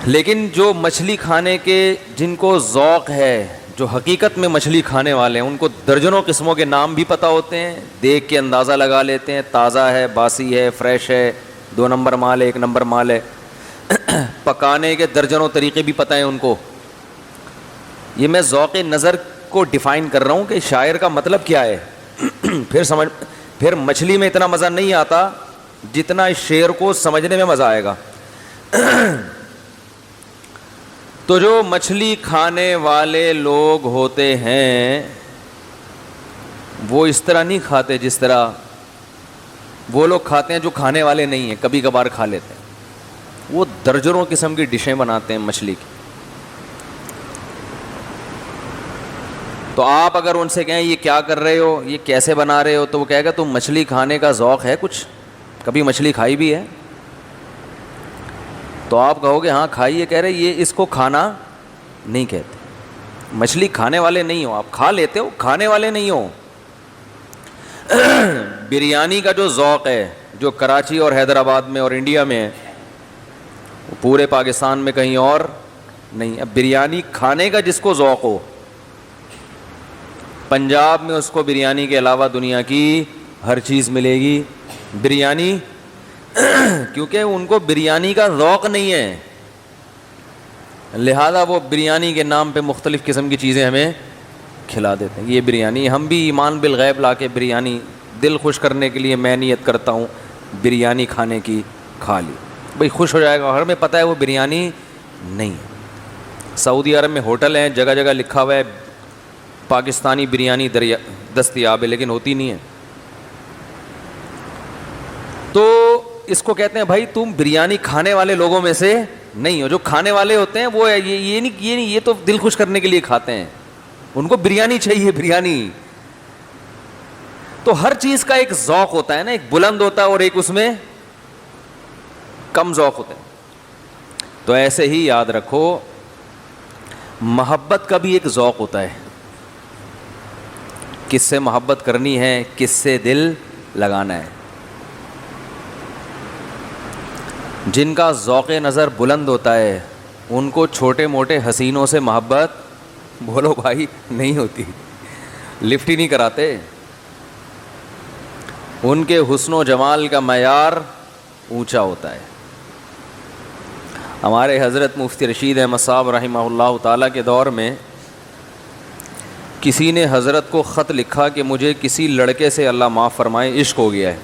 Speaker 1: لیکن جو مچھلی کھانے کے جن کو ذوق ہے، جو حقیقت میں مچھلی کھانے والے ہیں، ان کو درجنوں قسموں کے نام بھی پتہ ہوتے ہیں. دیکھ کے اندازہ لگا لیتے ہیں تازہ ہے، باسی ہے، فریش ہے، 2 نمبر مال ہے، 1 نمبر مال ہے. پکانے کے درجنوں طریقے بھی پتہ ہیں ان کو. یہ میں ذوق نظر کو ڈیفائن کر رہا ہوں کہ شاعر کا مطلب کیا ہے. پھر مچھلی میں اتنا مزہ نہیں آتا جتنا اس شعر کو سمجھنے میں مزہ آئے گا. تو جو مچھلی کھانے والے لوگ ہوتے ہیں وہ اس طرح نہیں کھاتے جس طرح وہ لوگ کھاتے ہیں جو کھانے والے نہیں ہیں، کبھی کبھار کھا لیتے ہیں. وہ درجنوں قسم کی ڈشیں بناتے ہیں مچھلی کی. تو آپ اگر ان سے کہیں یہ کیا کر رہے ہو، یہ کیسے بنا رہے ہو، تو وہ کہے گا تم مچھلی کھانے کا ذوق ہے کچھ، کبھی مچھلی کھائی بھی ہے؟ تو آپ کہو گے ہاں کھائی ہے. کہہ رہے یہ اس کو کھانا نہیں کہتے. مچھلی کھانے والے نہیں ہو، آپ کھا لیتے ہو، کھانے والے نہیں ہو. بریانی کا جو ذوق ہے، جو کراچی اور حیدرآباد میں اور انڈیا میں ہے، وہ پورے پاکستان میں کہیں اور نہیں. اب بریانی کھانے کا جس کو ذوق ہو، پنجاب میں اس کو بریانی کے علاوہ دنیا کی ہر چیز ملے گی. بریانی کیونکہ ان کو بریانی کا ذوق نہیں ہے، لہذا وہ بریانی کے نام پہ مختلف قسم کی چیزیں ہمیں کھلا دیتے ہیں. یہ بریانی، ہم بھی ایمان بالغیب لا کے بریانی دل خوش کرنے کے لیے میں نیت کرتا ہوں بریانی کھانے کی، کھا لی بھائی خوش ہو جائے گا. ہمیں پتہ ہے وہ بریانی نہیں ہے. سعودی عرب میں ہوٹل ہیں، جگہ جگہ لکھا ہوا ہے پاکستانی بریانی دستیاب ہے، لیکن ہوتی نہیں ہے. تو اس کو کہتے ہیں بھائی تم بریانی کھانے والے لوگوں میں سے نہیں ہو. جو کھانے والے ہوتے ہیں وہ یہ نہیں، یہ تو دل خوش کرنے کے لیے کھاتے ہیں، ان کو بریانی چاہیے، بریانی. تو ہر چیز کا ایک ذوق ہوتا ہے نا، ایک بلند ہوتا ہے اور ایک اس میں کم ذوق ہوتا ہے. تو ایسے ہی یاد رکھو محبت کا بھی ایک ذوق ہوتا ہے, کس سے محبت کرنی ہے, کس سے دل لگانا ہے. جن کا ذوق نظر بلند ہوتا ہے ان کو چھوٹے موٹے حسینوں سے محبت, بولو بھائی, نہیں ہوتی, لفٹ ہی نہیں کراتے. ان کے حسن و جمال کا معیار اونچا ہوتا ہے. ہمارے حضرت مفتی رشید احمد صاحب رحمہ اللہ تعالیٰ کے دور میں کسی نے حضرت کو خط لکھا کہ مجھے کسی لڑکے سے اللہ معاف فرمائے عشق ہو گیا ہے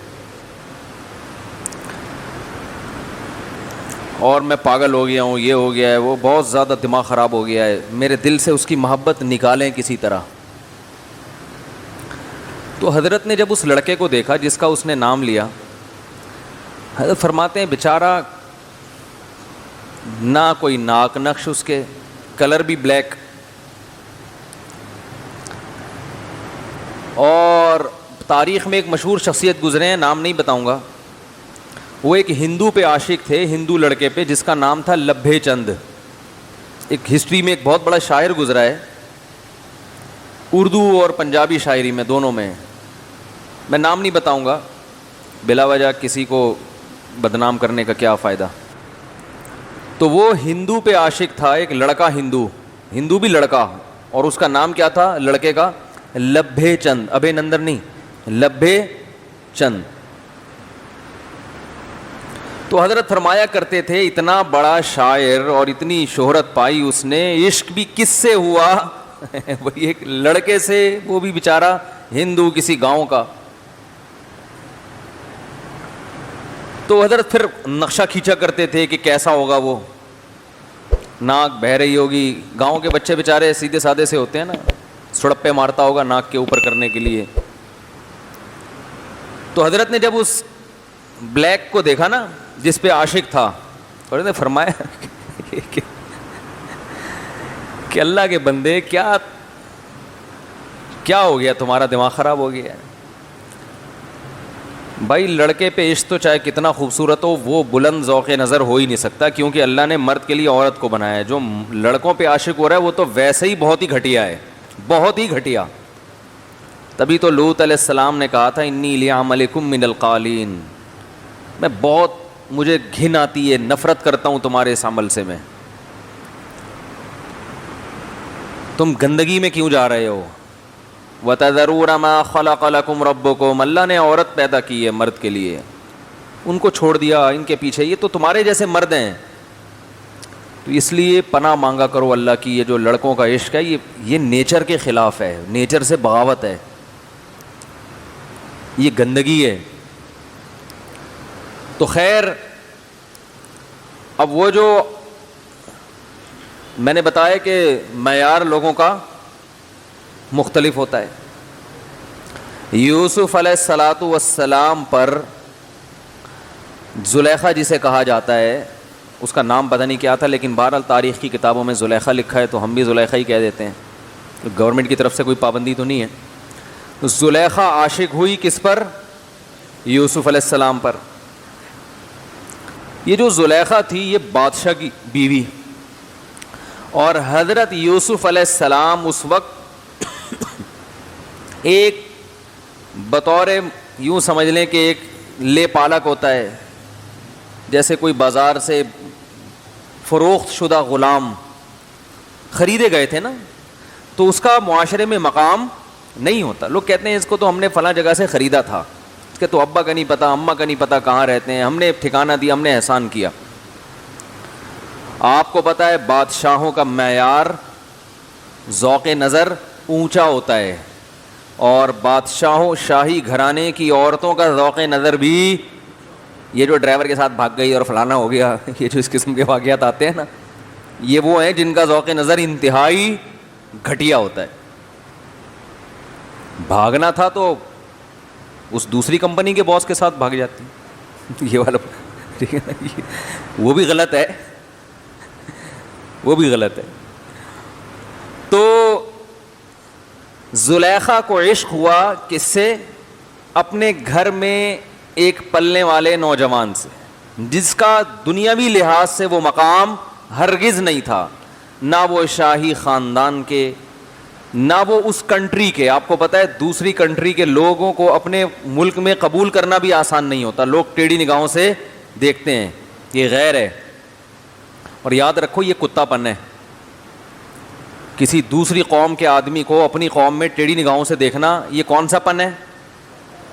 Speaker 1: اور میں پاگل ہو گیا ہوں, یہ ہو گیا ہے, وہ بہت زیادہ دماغ خراب ہو گیا ہے, میرے دل سے اس کی محبت نکالیں کسی طرح. تو حضرت نے جب اس لڑکے کو دیکھا جس کا اس نے نام لیا, حضرت فرماتے ہیں بیچارہ نہ کوئی ناک نقش, اس کے کلر بھی بلیک, اور تاریخ میں ایک مشہور شخصیت گزرے ہیں, نام نہیں بتاؤں گا, وہ ایک ہندو پہ عاشق تھے, ہندو لڑکے پہ, جس کا نام تھا لبھے چند. ایک ہسٹری میں ایک بہت بڑا شاعر گزرا ہے, اردو اور پنجابی شاعری میں دونوں میں, میں نام نہیں بتاؤں گا, بلا وجہ کسی کو بدنام کرنے کا کیا فائدہ. تو وہ ہندو پہ عاشق تھا, ایک لڑکا ہندو بھی لڑکا, اور اس کا نام کیا تھا لڑکے کا, لبھے چند, ابے نندر نہیں, لبھے چند. تو حضرت فرمایا کرتے تھے اتنا بڑا شاعر اور اتنی شہرت پائی اس نے, عشق بھی کس سے ہوا, وہی ایک لڑکے سے, وہ بھی بیچارہ ہندو کسی گاؤں کا. تو حضرت پھر نقشہ کھینچا کرتے تھے کہ کیسا ہوگا وہ, ناک بہہ رہی ہوگی, گاؤں کے بچے بیچارے سیدھے سادے سے ہوتے ہیں نا, سڑپے مارتا ہوگا ناک کے اوپر کرنے کے لیے. تو حضرت نے جب اس بلیک کو دیکھا نا جس پہ عاشق تھا, اور نے فرمایا کہ اللہ کے بندے کیا ہو گیا, تمہارا دماغ خراب ہو گیا ہے بھائی. لڑکے پہ عشق تو چاہے کتنا خوبصورت ہو, وہ بلند ذوق نظر ہو ہی نہیں سکتا, کیونکہ اللہ نے مرد کے لیے عورت کو بنایا ہے. جو لڑکوں پہ عاشق ہو رہا ہے وہ تو ویسے ہی بہت ہی گھٹیا ہے, بہت ہی گھٹیا. تبھی تو لوط علیہ السلام نے کہا تھا انی لعملکم من القالین, میں بہت, مجھے گھن آتی ہے, نفرت کرتا ہوں تمہارے اس عمل سے. میں تم گندگی میں کیوں جا رہے ہو. وَتَذَرُونَ مَا خَلَقَ لَكُمْ رَبُّكُمْ, اللہ نے عورت پیدا کی ہے مرد کے لیے, ان کو چھوڑ دیا ان کے پیچھے, یہ تو تمہارے جیسے مرد ہیں. تو اس لیے پناہ مانگا کرو اللہ کی. یہ جو لڑکوں کا عشق ہے یہ نیچر کے خلاف ہے, نیچر سے بغاوت ہے, یہ گندگی ہے. تو خیر, اب وہ جو میں نے بتایا کہ معیار لوگوں کا مختلف ہوتا ہے. یوسف علیہ الصلاۃ والسلام پر زلیخا جسے کہا جاتا ہے, اس کا نام پتہ نہیں کیا تھا, لیکن بہرحال تاریخ کی کتابوں میں زلیخا لکھا ہے تو ہم بھی زلیخا ہی کہہ دیتے ہیں, گورنمنٹ کی طرف سے کوئی پابندی تو نہیں ہے. تو زلیخا عاشق ہوئی کس پر, یوسف علیہ السلام پر. یہ جو زلیخا تھی یہ بادشاہ کی بیوی, اور حضرت یوسف علیہ السلام اس وقت ایک بطور, یوں سمجھ لیں کہ ایک لے پالک ہوتا ہے, جیسے کوئی بازار سے فروخت شدہ غلام خریدے گئے تھے نا, تو اس کا معاشرے میں مقام نہیں ہوتا. لوگ کہتے ہیں اس کو تو ہم نے فلاں جگہ سے خریدا تھا, اس کے تو ابا کا نہیں پتا, اماں کا نہیں پتا کہاں رہتے ہیں, ہم نے ٹھکانہ دیا, ہم نے احسان کیا. آپ کو پتا ہے بادشاہوں کا معیار ذوق نظر اونچا ہوتا ہے, اور بادشاہوں شاہی گھرانے کی عورتوں کا ذوق نظر بھی, یہ جو ڈرائیور کے ساتھ بھاگ گئی اور فلانا ہو گیا, یہ جو اس قسم کے واقعات آتے ہیں نا, یہ وہ ہیں جن کا ذوق نظر انتہائی گھٹیا ہوتا ہے. بھاگنا تھا تو اس دوسری کمپنی کے باس کے ساتھ بھاگ جاتی, یہ والا ٹھیک ہے نا, وہ بھی غلط ہے, وہ بھی غلط ہے. تو زلیخا کو عشق ہوا کس سے, اپنے گھر میں ایک پلنے والے نوجوان سے, جس کا دنیاوی لحاظ سے وہ مقام ہرگز نہیں تھا. نہ وہ شاہی خاندان کے، نہ وہ اس کنٹری کے. آپ کو پتہ ہے دوسری کنٹری کے لوگوں کو اپنے ملک میں قبول کرنا بھی آسان نہیں ہوتا. لوگ ٹیڑھی نگاہوں سے دیکھتے ہیں، یہ غیر ہے. اور یاد رکھو یہ کتا پن ہے. کسی دوسری قوم کے آدمی کو اپنی قوم میں ٹیڑھی نگاہوں سے دیکھنا یہ کون سا پن ہے؟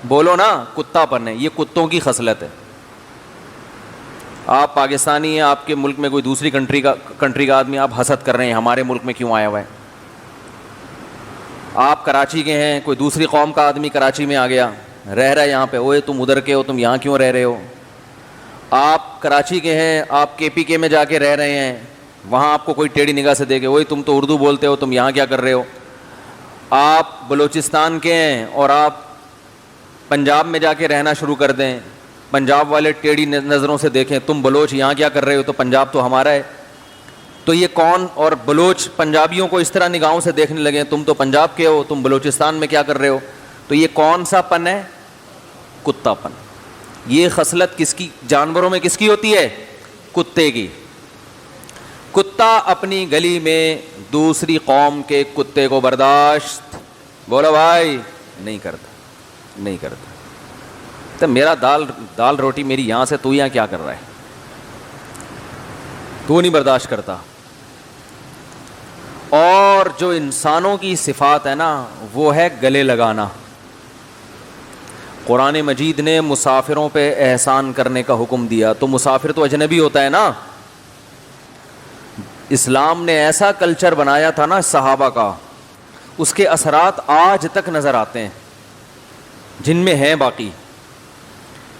Speaker 1: بولو نا، کتا پن ہے. یہ کتوں کی خصلت ہے. آپ پاکستانی ہیں، آپ کے ملک میں کوئی دوسری کنٹری کا آدمی، آپ حسد کر رہے ہیں ہمارے ملک میں کیوں آیا ہوا ہے. آپ کراچی کے ہیں، کوئی دوسری قوم کا آدمی کراچی میں آ گیا، رہ رہا ہے یہاں پہ، اوئے تم ادھر کے ہو، تم یہاں کیوں رہ رہے ہو. آپ کراچی کے ہیں، آپ کے پی کے میں جا کے رہ رہے ہیں، وہاں آپ کو کوئی ٹیڑھی نگاہ سے دیکھے، اوئے تم تو اردو بولتے ہو، تم یہاں کیا کر رہے ہو. آپ بلوچستان کے ہیں اور آپ پنجاب میں جا کے رہنا شروع کر دیں، پنجاب والے ٹیڑھی نظروں سے دیکھیں، تم بلوچ یہاں کیا کر رہے ہو، تو پنجاب تو ہمارا ہے. تو یہ کون، اور بلوچ پنجابیوں کو اس طرح نگاہوں سے دیکھنے لگے، تم تو پنجاب کے ہو، تم بلوچستان میں کیا کر رہے ہو. تو یہ کون سا پن ہے؟ کتا پن. یہ خصلت کس کی، جانوروں میں کس کی ہوتی ہے؟ کتے کی. کتا اپنی گلی میں دوسری قوم کے کتے کو برداشت، بولو بھائی، نہیں کرتا، نہیں کرتا. تو میرا دال روٹی میری یہاں سے، تو یہاں کیا کر رہا ہے، تو نہیں برداشت کرتا. اور جو انسانوں کی صفات ہے نا وہ ہے گلے لگانا. قرآن مجید نے مسافروں پہ احسان کرنے کا حکم دیا. تو مسافر تو اجنبی ہوتا ہے نا. اسلام نے ایسا کلچر بنایا تھا نا صحابہ کا، اس کے اثرات آج تک نظر آتے ہیں، جن میں ہیں باقی،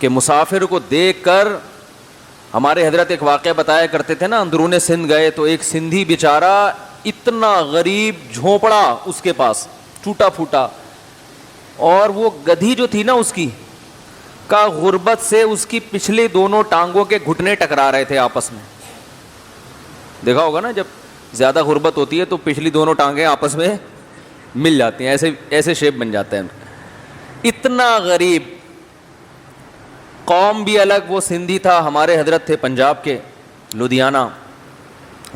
Speaker 1: کہ مسافر کو دیکھ کر ہمارے حضرت ایک واقعہ بتایا کرتے تھے نا. اندرون سندھ گئے تو ایک سندھی بیچارہ اتنا غریب، جھونپڑا اس کے پاس ٹوٹا پھوٹا، اور وہ گدھی جو تھی نا اس کی کا غربت سے اس کی پچھلے دونوں ٹانگوں کے گھٹنے ٹکرا رہے تھے آپس میں. دیکھا ہوگا نا جب زیادہ غربت ہوتی ہے تو پچھلی دونوں ٹانگیں آپس میں مل جاتی ہیں، ایسے شیپ بن جاتے ہیں. اتنا غریب، قوم بھی الگ، وہ سندھی تھا، ہمارے حضرت تھے پنجاب کے، لدھیانہ.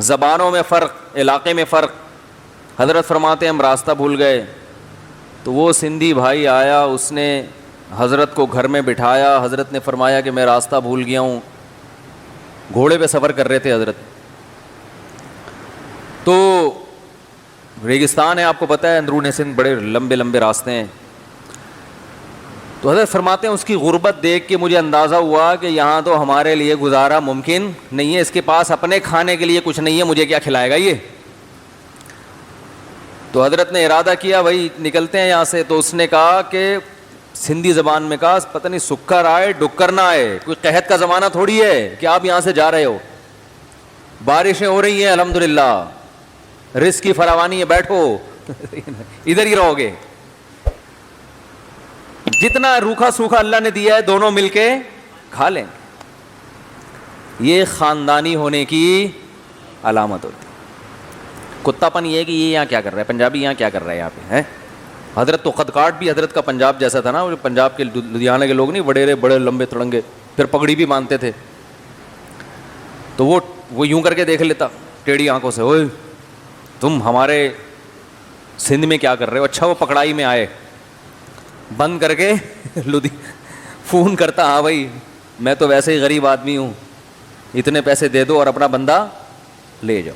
Speaker 1: زبانوں میں فرق، علاقے میں فرق. حضرت فرماتے ہیں ہم راستہ بھول گئے، تو وہ سندھی بھائی آیا، اس نے حضرت کو گھر میں بٹھایا. حضرت نے فرمایا کہ میں راستہ بھول گیا ہوں. گھوڑے پہ سفر کر رہے تھے حضرت. تو ریگستان ہے، آپ کو پتہ ہے اندرون سندھ بڑے لمبے لمبے راستے ہیں. تو حضرت فرماتے ہیں اس کی غربت دیکھ کے مجھے اندازہ ہوا کہ یہاں تو ہمارے لیے گزارا ممکن نہیں ہے، اس کے پاس اپنے کھانے کے لیے کچھ نہیں ہے، مجھے کیا کھلائے گا یہ. تو حضرت نے ارادہ کیا بھائی نکلتے ہیں یہاں سے. تو اس نے کہا کہ سندھی زبان میں کہا پتہ نہیں سکر آئے ڈکر نہ آئے، کوئی قحط کا زمانہ تھوڑی ہے کہ آپ یہاں سے جا رہے ہو، بارشیں ہو رہی ہیں الحمدللہ، رزق کی فراوانی ہے، بیٹھو ادھر ہی رہو گے. جتنا روکھا سوکھا اللہ نے دیا ہے دونوں مل کے کھا لیں. یہ خاندانی ہونے کی علامت ہوتی ہے. کتا پن یہ ہے کہ یہ یہاں کیا کر رہا ہے، پنجابی یہاں کیا کر رہا ہے یہاں پہ ہے. حضرت تو قد کاٹ بھی حضرت کا پنجاب جیسا تھا نا. پنجاب کے لدھیانہ کے لوگ نہیں وڈیرے بڑے لمبے تڑنگے، پھر پگڑی بھی باندھتے تھے. تو وہ یوں کر کے دیکھ لیتا ٹیڑھی آنکھوں سے، اوئے تم ہمارے سندھ میں کیا کر رہے ہو. اچھا وہ پکڑائی میں آئے، بند کر کے فون کرتا، ہاں بھائی میں تو ویسے ہی غریب آدمی ہوں، اتنے پیسے دے دو اور اپنا بندہ لے جاؤ.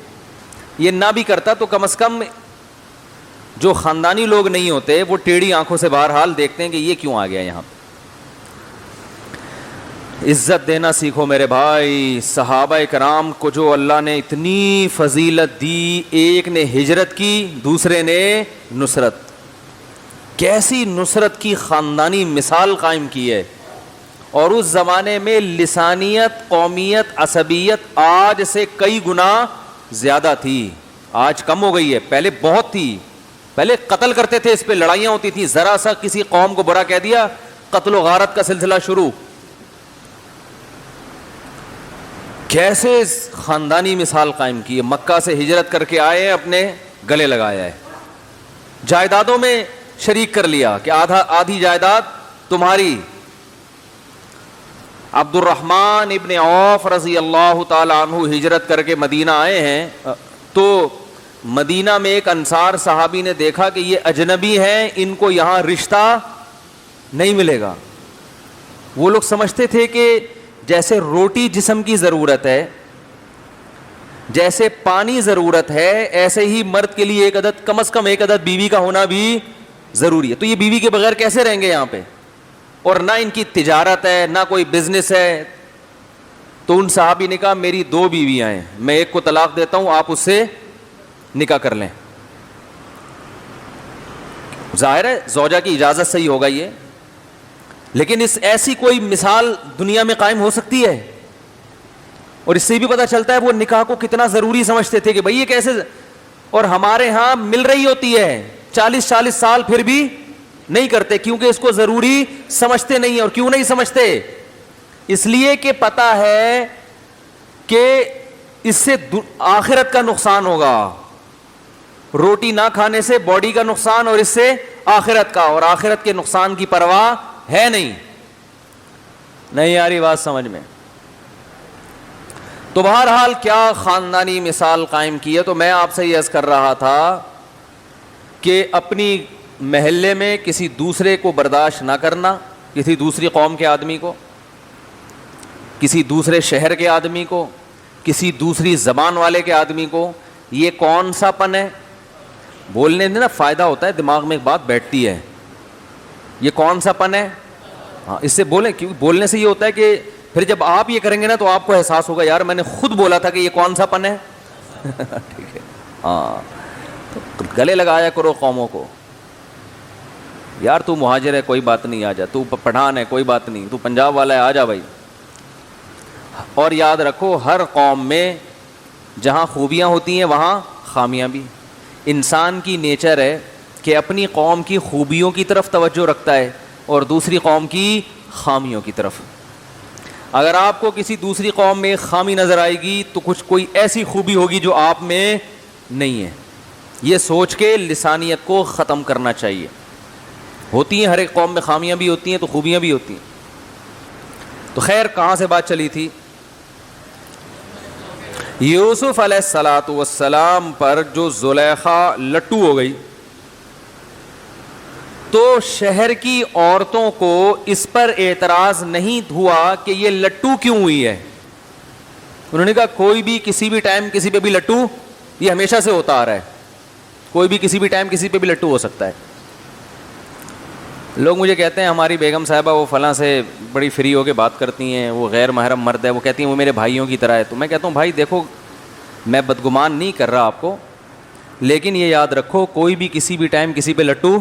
Speaker 1: یہ نہ بھی کرتا تو کم از کم جو خاندانی لوگ نہیں ہوتے وہ ٹیڑھی آنکھوں سے بہرحال دیکھتے ہیں کہ یہ کیوں آ گیا یہاں پہ. عزت دینا سیکھو میرے بھائی. صحابہ کرام کو جو اللہ نے اتنی فضیلت دی، ایک نے ہجرت کی، دوسرے نے نصرت. کیسی نصرت کی خاندانی مثال قائم کی ہے. اور اس زمانے میں لسانیت، قومیت، عصبیت آج سے کئی گنا زیادہ تھی. آج کم ہو گئی ہے، پہلے بہت تھی. پہلے قتل کرتے تھے، اس پہ لڑائیاں ہوتی تھیں. ذرا سا کسی قوم کو برا کہہ دیا، قتل و غارت کا سلسلہ شروع. کیسے خاندانی مثال قائم کی ہے. مکہ سے ہجرت کر کے آئے، اپنے گلے لگایا ہے. جائیدادوں میں شریک کر لیا کہ آدھی جائیداد تمہاری. عبد الرحمن ابن عوف رضی اللہ تعالی عنہ ہجرت کر کے مدینہ آئے ہیں. تو مدینہ میں ایک انصار صحابی نے دیکھا کہ یہ اجنبی ہیں, ان کو یہاں رشتہ نہیں ملے گا. وہ لوگ سمجھتے تھے کہ جیسے روٹی جسم کی ضرورت ہے, جیسے پانی ضرورت ہے, ایسے ہی مرد کے لیے ایک عدد, کم از کم ایک عدد بیوی کا ہونا بھی ضروری ہے. تو یہ بیوی کے بغیر کیسے رہیں گے یہاں پہ, اور نہ ان کی تجارت ہے نہ کوئی بزنس ہے. تو ان صحابی نے کہا میری 2 بیویاں ہیں, میں ایک کو طلاق دیتا ہوں, آپ اس سے نکاح کر لیں. ظاہر ہے زوجہ کی اجازت سے ہی ہوگا یہ, لیکن اس ایسی کوئی مثال دنیا میں قائم ہو سکتی ہے؟ اور اس سے بھی پتہ چلتا ہے وہ نکاح کو کتنا ضروری سمجھتے تھے کہ بھئی یہ کیسے, اور ہمارے ہاں مل رہی ہوتی ہے 40-40 سال پھر بھی نہیں کرتے, کیونکہ اس کو ضروری سمجھتے نہیں ہیں. اور کیوں نہیں سمجھتے؟ اس لیے کہ پتہ ہے کہ اس سے آخرت کا نقصان ہوگا. روٹی نہ کھانے سے باڈی کا نقصان, اور اس سے آخرت کا, اور آخرت کے نقصان کی پرواہ ہے نہیں یاری بات سمجھ میں. تو بہرحال کیا خاندانی مثال قائم کی ہے. تو میں آپ سے یہ عرض کر رہا تھا کہ اپنی محلے میں کسی دوسرے کو برداشت نہ کرنا, کسی دوسری قوم کے آدمی کو, کسی دوسرے شہر کے آدمی کو, کسی دوسری زبان والے کے آدمی کو, یہ کون سا پن ہے؟ بولنے میں نا فائدہ ہوتا ہے, دماغ میں ایک بات بیٹھتی ہے, یہ کون سا پن ہے؟ ہاں اس سے بولیں, کیوں بولنے سے یہ ہوتا ہے کہ پھر جب آپ یہ کریں گے نا تو آپ کو احساس ہوگا یار میں نے خود بولا تھا کہ یہ کون سا پن ہے. ٹھیک ہے, ہاں تو گلے لگایا کرو قوموں کو, یار تو مہاجر ہے کوئی بات نہیں, آ جا, تو پٹھان ہے کوئی بات نہیں, تو پنجاب والا ہے آ جا بھائی. اور یاد رکھو ہر قوم میں جہاں خوبیاں ہوتی ہیں وہاں خامیاں بھی. انسان کی نیچر ہے کہ اپنی قوم کی خوبیوں کی طرف توجہ رکھتا ہے اور دوسری قوم کی خامیوں کی طرف. اگر آپ کو کسی دوسری قوم میں خامی نظر آئے گی تو کچھ کوئی ایسی خوبی ہوگی جو آپ میں نہیں ہے. یہ سوچ کے لسانیت کو ختم کرنا چاہیے. ہوتی ہیں ہر ایک قوم میں خامیاں بھی ہوتی ہیں تو خوبیاں بھی ہوتی ہیں. تو خیر کہاں سے بات چلی تھی؟ یوسف علیہ الصلاۃ والسلام پر جو زلیخا لٹو ہو گئی تو شہر کی عورتوں کو اس پر اعتراض نہیں ہوا کہ یہ لٹو کیوں ہوئی ہے. انہوں نے کہا کوئی بھی کسی بھی ٹائم کسی پہ بھی لٹو, یہ ہمیشہ سے ہوتا آ رہا ہے, کوئی بھی کسی بھی ٹائم کسی پہ بھی لٹو ہو سکتا ہے. لوگ مجھے کہتے ہیں ہماری بیگم صاحبہ وہ فلاں سے بڑی فری ہو کے بات کرتی ہیں, وہ غیر محرم مرد ہے, وہ کہتی ہیں وہ میرے بھائیوں کی طرح ہے. تو میں کہتا ہوں بھائی دیکھو میں بدگمان نہیں کر رہا آپ کو, لیکن یہ یاد رکھو کوئی بھی کسی بھی ٹائم کسی پہ لٹو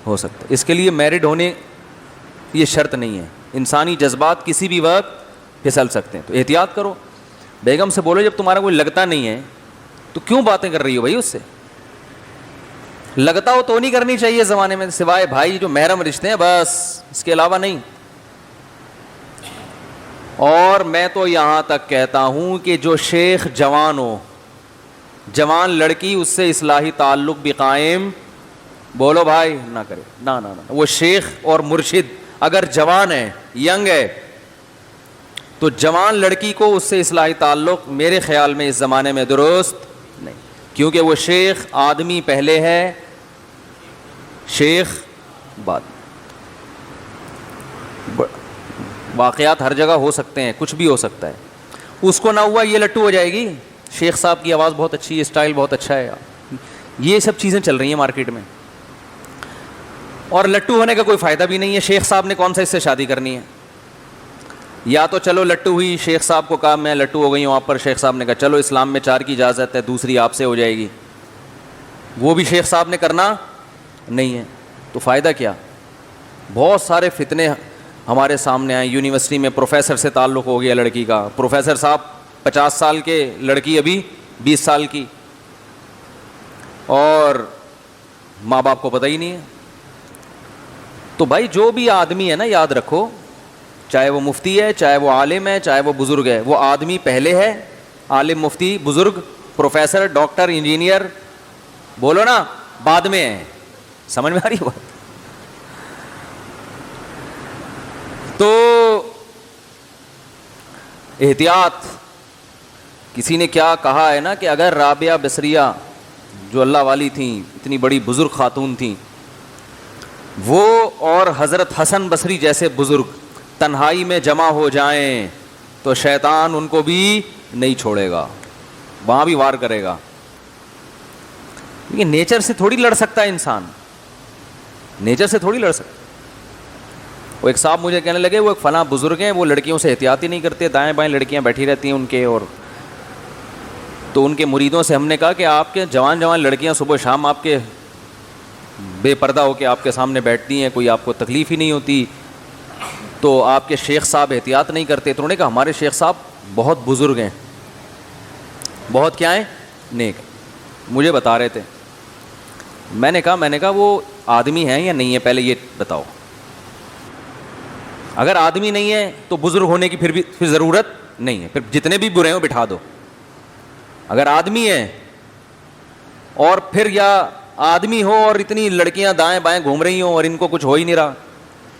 Speaker 1: ہو سکتا ہے. اس کے لیے میرڈ ہونے یہ شرط نہیں ہے, انسانی جذبات کسی بھی وقت پھسل سکتے ہیں. تو احتیاط کرو. بیگم سے بولو جب تمہارا کوئی لگتا نہیں ہے تو کیوں باتیں کر رہی ہو بھائی, اس سے لگتا ہو تو نہیں کرنی چاہیے زمانے میں, سوائے بھائی جو محرم رشتے ہیں بس, اس کے علاوہ نہیں. اور میں تو یہاں تک کہتا ہوں کہ جو شیخ جوان ہو, جوان لڑکی, اس سے اصلاحی تعلق بھی قائم بولو بھائی نہ کرے, نہ وہ شیخ اور مرشد اگر جوان ہے, ینگ ہے, تو جوان لڑکی کو اس سے اصلاحی تعلق میرے خیال میں اس زمانے میں درست نہیں, کیونکہ وہ شیخ آدمی پہلے ہے, شیخ بعد. واقعات ہر جگہ ہو سکتے ہیں, کچھ بھی ہو سکتا ہے. اس کو نہ ہوا یہ لٹو ہو جائے گی, شیخ صاحب کی آواز بہت اچھی ہے, اسٹائل بہت اچھا ہے, یہ سب چیزیں چل رہی ہیں مارکیٹ میں. اور لٹو ہونے کا کوئی فائدہ بھی نہیں ہے. شیخ صاحب نے کون سا اس سے شادی کرنی ہے؟ یا تو چلو لٹو ہوئی, شیخ صاحب کو کہا میں لٹو ہو گئی ہوں آپ پر, شیخ صاحب نے کہا چلو اسلام میں 4 کی اجازت ہے, دوسری آپ سے ہو جائے گی, وہ بھی شیخ صاحب نے کرنا نہیں ہے. تو فائدہ کیا؟ بہت سارے فتنے ہمارے سامنے آئے. یونیورسٹی میں پروفیسر سے تعلق ہو گیا لڑکی کا, پروفیسر صاحب 50 سال کے, لڑکی ابھی 20 سال کی, اور ماں باپ کو پتہ ہی نہیں ہے. تو بھائی جو بھی آدمی ہے نا, یاد رکھو, چاہے وہ مفتی ہے, چاہے وہ عالم ہے, چاہے وہ بزرگ ہے, وہ آدمی پہلے ہے. عالم, مفتی, بزرگ, پروفیسر, ڈاکٹر, انجینئر, بولو نا, بعد میں ہے. سمجھ میں آ رہی ہے بات؟ تو احتیاط. کسی نے کیا کہا ہے نا کہ اگر رابعہ بصریہ جو اللہ والی تھیں، اتنی بڑی بزرگ خاتون تھیں، وہ اور حضرت حسن بصری جیسے بزرگ تنہائی میں جمع ہو جائیں تو شیطان ان کو بھی نہیں چھوڑے گا، وہاں بھی وار کرے گا. یہ نیچر سے تھوڑی لڑ سکتا ہے انسان، نیچر سے تھوڑی لڑ سکتا. وہ ایک صاحب مجھے کہنے لگے وہ ایک فلاں بزرگ ہیں، وہ لڑکیوں سے احتیاط ہی نہیں کرتے، دائیں بائیں لڑکیاں بیٹھی رہتی ہیں ان کے. اور تو ان کے مریدوں سے ہم نے کہا کہ آپ کے جوان لڑکیاں صبح شام آپ کے بے پردہ ہو کے آپ کے سامنے بیٹھتی ہیں، کوئی آپ کو تکلیف ہی نہیں ہوتی، تو آپ کے شیخ صاحب احتیاط نہیں کرتے؟ تو انہوں نے کہا ہمارے شیخ صاحب بہت بزرگ ہیں، بہت کیا ہیں، نیک. مجھے بتا رہے تھے. میں نے کہا وہ آدمی ہیں یا نہیں ہے پہلے یہ بتاؤ. اگر آدمی نہیں ہے تو بزرگ ہونے کی پھر ضرورت نہیں ہے، پھر جتنے بھی برے ہوں بٹھا دو. اگر آدمی ہے اور پھر یا آدمی ہو اور اتنی لڑکیاں دائیں بائیں گھوم رہی ہوں اور ان کو کچھ ہو ہی نہیں رہا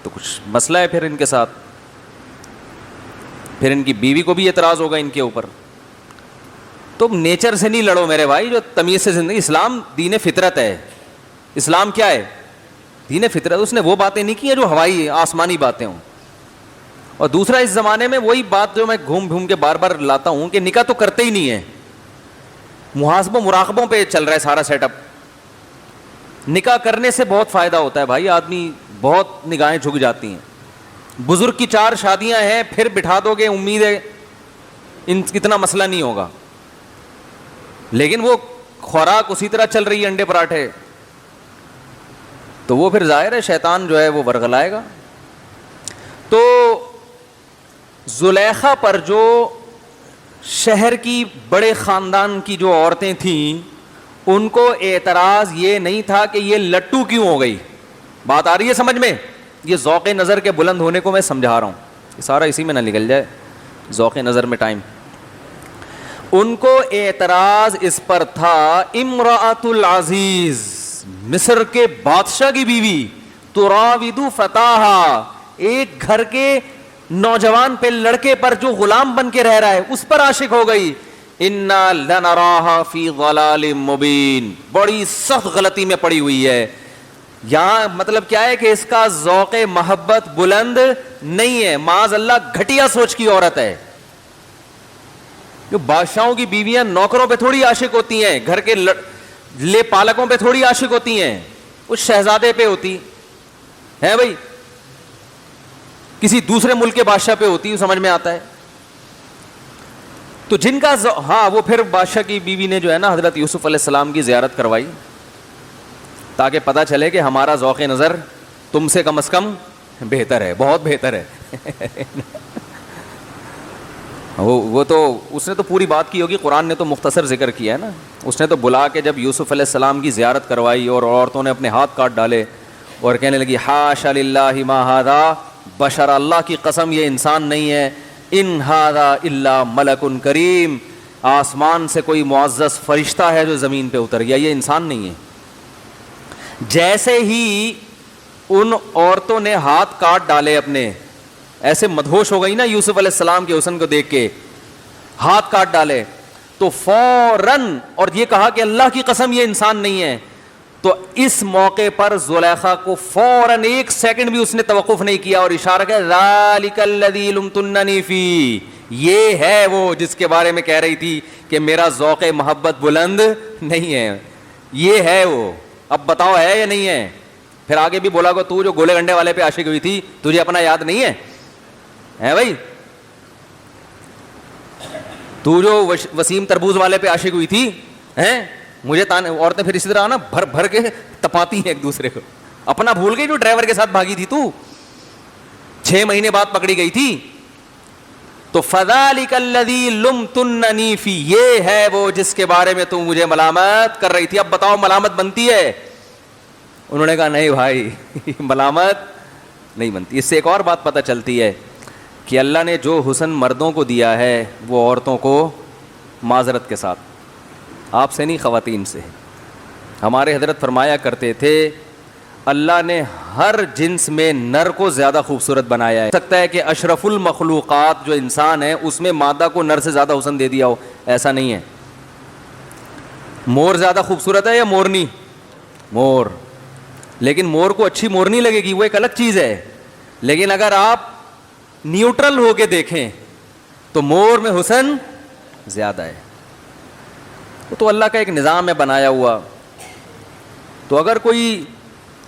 Speaker 1: تو کچھ مسئلہ ہے پھر ان کے ساتھ. پھر ان کی بیوی کو بھی اعتراض ہوگا ان کے اوپر. تم نیچر سے نہیں لڑو میرے بھائی، جو تمیز سے زندگی. اسلام دین فطرت ہے. اسلام کیا ہے؟ دین فطرت. اس نے وہ باتیں نہیں کی ہیں جو ہوائی آسمانی باتیں ہوں. اور دوسرا اس زمانے میں وہی بات جو میں گھوم کے بار بار لاتا ہوں کہ نکاح تو کرتے ہی نہیں ہے، محاسبوں مراقبوں پہ چل رہا ہے سارا سیٹ اپ. نکاح کرنے سے بہت فائدہ ہوتا ہے بھائی، آدمی بہت نگاہیں جھک جاتی ہیں. بزرگ کی 4 شادیاں ہیں، پھر بٹھا دو گے، امید ہے اتنا مسئلہ نہیں ہوگا. لیکن وہ خوراک اسی طرح چل رہی ہے، انڈے پراٹھے، تو وہ پھر ظاہر ہے شیطان جو ہے وہ ورغلائے گا. تو زلیخا پر جو شہر کی بڑے خاندان کی جو عورتیں تھیں ان کو اعتراض یہ نہیں تھا کہ یہ لٹو کیوں ہو گئی. بات آ رہی ہے سمجھ میں؟ یہ ذوق نظر کے بلند ہونے کو میں سمجھا رہا ہوں، یہ سارا اسی میں نہ نکل جائے ذوق نظر میں ٹائم. ان کو اعتراض اس پر تھا امرأۃ العزیز، مصر کے بادشاہ کی بیوی، تراود فتاہا، ایک گھر کے نوجوان پہ لڑکے پر جو غلام بن کے رہ رہا ہے اس پر عاشق ہو گئی. انا لنراہا فی ضلال مبین، بڑی سخت غلطی میں پڑی ہوئی ہے. یہاں مطلب کیا ہے کہ اس کا ذوق محبت بلند نہیں ہے، معاذ اللہ گھٹیا سوچ کی عورت ہے. جو بادشاہوں کی بیویاں نوکروں پہ تھوڑی عاشق ہوتی ہیں، گھر کے لے پالکوں پہ تھوڑی عاشق ہوتی ہیں، اس شہزادے پہ ہوتی ہے بھائی، کسی دوسرے ملک کے بادشاہ پہ ہوتی ہے، سمجھ میں آتا ہے. تو جن کا ہاں وہ پھر بادشاہ کی بیوی نے جو ہے نا حضرت یوسف علیہ السلام کی زیارت کروائی تاکہ پتہ چلے کہ ہمارا ذوق نظر تم سے کم از کم بہتر ہے، بہت بہتر ہے. وہ تو اس نے تو پوری بات کی ہوگی، قرآن نے تو مختصر ذکر کیا ہے نا. اس نے تو بلا کے جب یوسف علیہ السلام کی زیارت کروائی اور عورتوں نے اپنے ہاتھ کاٹ ڈالے اور کہنے لگی حاشا للہ ما ھذا بشر، اللہ کی قسم یہ انسان نہیں ہے، ان ھذا الا ملک کریم، آسمان سے کوئی معزز فرشتہ ہے جو زمین پہ اتر گیا، یہ انسان نہیں ہے. جیسے ہی ان عورتوں نے ہاتھ کاٹ ڈالے اپنے، ایسے مدہوش ہو گئی نا یوسف علیہ السلام کے حسن کو دیکھ کے، ہاتھ کاٹ ڈالے تو فوراً، اور یہ کہا کہ اللہ کی قسم یہ انسان نہیں ہے. تو اس موقع پر زلیخا کو فوراً 1 سیکنڈ بھی اس نے توقف نہیں کیا اور اشارہ کیا ذالک الذی لمتننی فی، یہ ہے وہ جس کے بارے میں کہہ رہی تھی کہ میرا ذوق محبت بلند نہیں ہے، یہ ہے وہ، اب بتاؤ ہے یا نہیں ہے. پھر آگے بھی بولا کہ تو جو گولے گنڈے والے پہ عاشق ہوئی تھی تجھے اپنا یاد نہیں ہے بھائی، تو جو وسیم تربوز والے پہ عاشق ہوئی تھی مجھے عورتیں پھر اسی طرح نا بھر بھر کے تپاتی ہیں ایک دوسرے کو. اپنا بھول گئی جو ڈرائیور کے ساتھ بھاگی تھی تو 6 مہینے بعد پکڑی گئی تھی. تو فذالک الذی لمتننی فی، یہ ہے وہ جس کے بارے میں تم مجھے ملامت کر رہی تھی، اب بتاؤ ملامت بنتی ہے؟ انہوں نے کہا نہیں بھائی ملامت نہیں بنتی. اس سے ایک اور بات پتہ چلتی ہے کہ اللہ نے جو حسن مردوں کو دیا ہے وہ عورتوں کو معذرت کے ساتھ، آپ سے نہیں خواتین سے. ہمارے حضرت فرمایا کرتے تھے اللہ نے ہر جنس میں نر کو زیادہ خوبصورت بنایا ہے. سکتا ہے کہ اشرف المخلوقات جو انسان ہے اس میں مادہ کو نر سے زیادہ حسن دے دیا ہو, ایسا نہیں ہے. مور زیادہ خوبصورت ہے یا مورنی؟ مور. لیکن مور کو اچھی مورنی لگے گی, وہ ایک الگ چیز ہے. لیکن اگر آپ نیوٹرل ہو کے دیکھیں تو مور میں حسن زیادہ ہے. تو اللہ کا ایک نظام ہے بنایا ہوا. تو اگر کوئی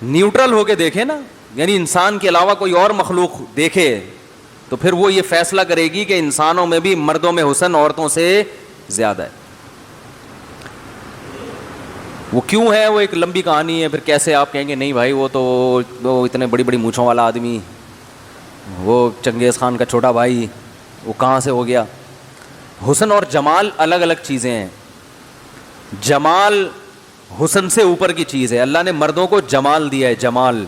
Speaker 1: نیوٹرل ہو کے دیکھے نا, یعنی انسان کے علاوہ کوئی اور مخلوق دیکھے, تو پھر وہ یہ فیصلہ کرے گی کہ انسانوں میں بھی مردوں میں حسن عورتوں سے زیادہ ہے. وہ کیوں ہے, وہ ایک لمبی کہانی ہے. پھر کیسے آپ کہیں گے نہیں بھائی وہ تو اتنے بڑی بڑی مونچھوں والا آدمی, وہ چنگیز خان کا چھوٹا بھائی, وہ کہاں سے ہو گیا؟ حسن اور جمال الگ الگ چیزیں ہیں. جمال حسن سے اوپر کی چیز ہے. اللہ نے مردوں کو جمال دیا ہے, جمال.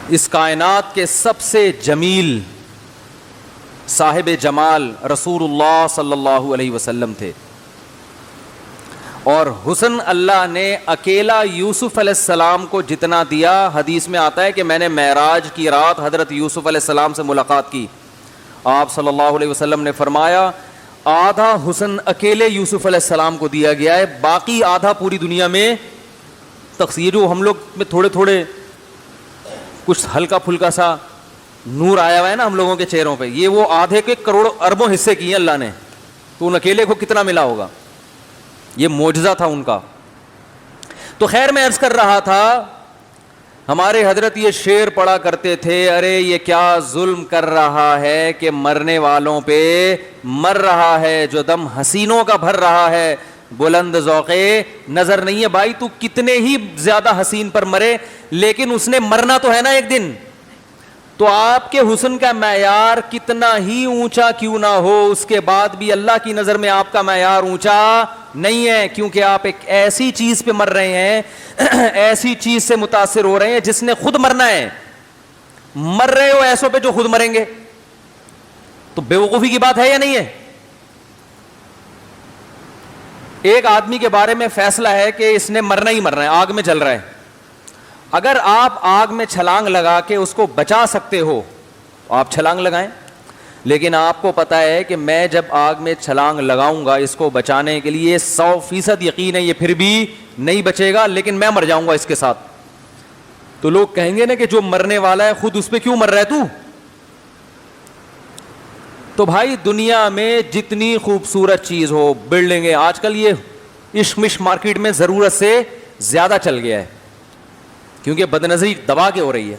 Speaker 1: اس کائنات کے سب سے جمیل صاحب جمال رسول اللہ صلی اللہ علیہ وسلم تھے. اور حسن اللہ نے اکیلا یوسف علیہ السلام کو جتنا دیا, حدیث میں آتا ہے کہ میں نے معراج کی رات حضرت یوسف علیہ السلام سے ملاقات کی. آپ صلی اللہ علیہ وسلم نے فرمایا آدھا حسن اکیلے یوسف علیہ السلام کو دیا گیا ہے, باقی آدھا پوری دنیا میں تقسیم. جو ہم لوگ میں تھوڑے تھوڑے کچھ ہلکا پھلکا سا نور آیا ہوا ہے نا ہم لوگوں کے چہروں پہ, یہ وہ آدھے کے کروڑوں اربوں حصے کیے اللہ نے. تو ان اکیلے کو کتنا ملا ہوگا؟ یہ معجزہ تھا ان کا. تو خیر میں عرض کر رہا تھا, ہمارے حضرت یہ شعر پڑھا کرتے تھے, ارے یہ کیا ظلم کر رہا ہے کہ مرنے والوں پہ مر رہا ہے, جو دم حسینوں کا بھر رہا ہے بلند ذوقے نظر نہیں ہے. بھائی تو کتنے ہی زیادہ حسین پر مرے, لیکن اس نے مرنا تو ہے نا ایک دن. تو آپ کے حسن کا معیار کتنا ہی اونچا کیوں نہ ہو, اس کے بعد بھی اللہ کی نظر میں آپ کا معیار اونچا نہیں ہے, کیونکہ آپ ایک ایسی چیز پہ مر رہے ہیں, ایسی چیز سے متاثر ہو رہے ہیں جس نے خود مرنا ہے. مر رہے ہو ایسوں پہ جو خود مریں گے, تو بیوقوفی کی بات ہے یا نہیں ہے؟ ایک آدمی کے بارے میں فیصلہ ہے کہ اس نے مرنا ہی مرنا ہے, آگ میں جل رہا ہے. اگر آپ آگ میں چھلانگ لگا کے اس کو بچا سکتے ہو آپ چھلانگ لگائیں, لیکن آپ کو پتا ہے کہ میں جب آگ میں چھلانگ لگاؤں گا اس کو بچانے کے لیے 100% یقین ہے یہ پھر بھی نہیں بچے گا, لیکن میں مر جاؤں گا اس کے ساتھ. تو لوگ کہیں گے نا کہ جو مرنے والا ہے خود اس پہ کیوں مر رہا ہے تو. تو بھائی دنیا میں جتنی خوبصورت چیز ہو, بلڈنگیں, آج کل یہ عشق مارکیٹ میں ضرورت سے زیادہ چل گیا ہے, کیونکہ بدنظری دبا کے ہو رہی ہے.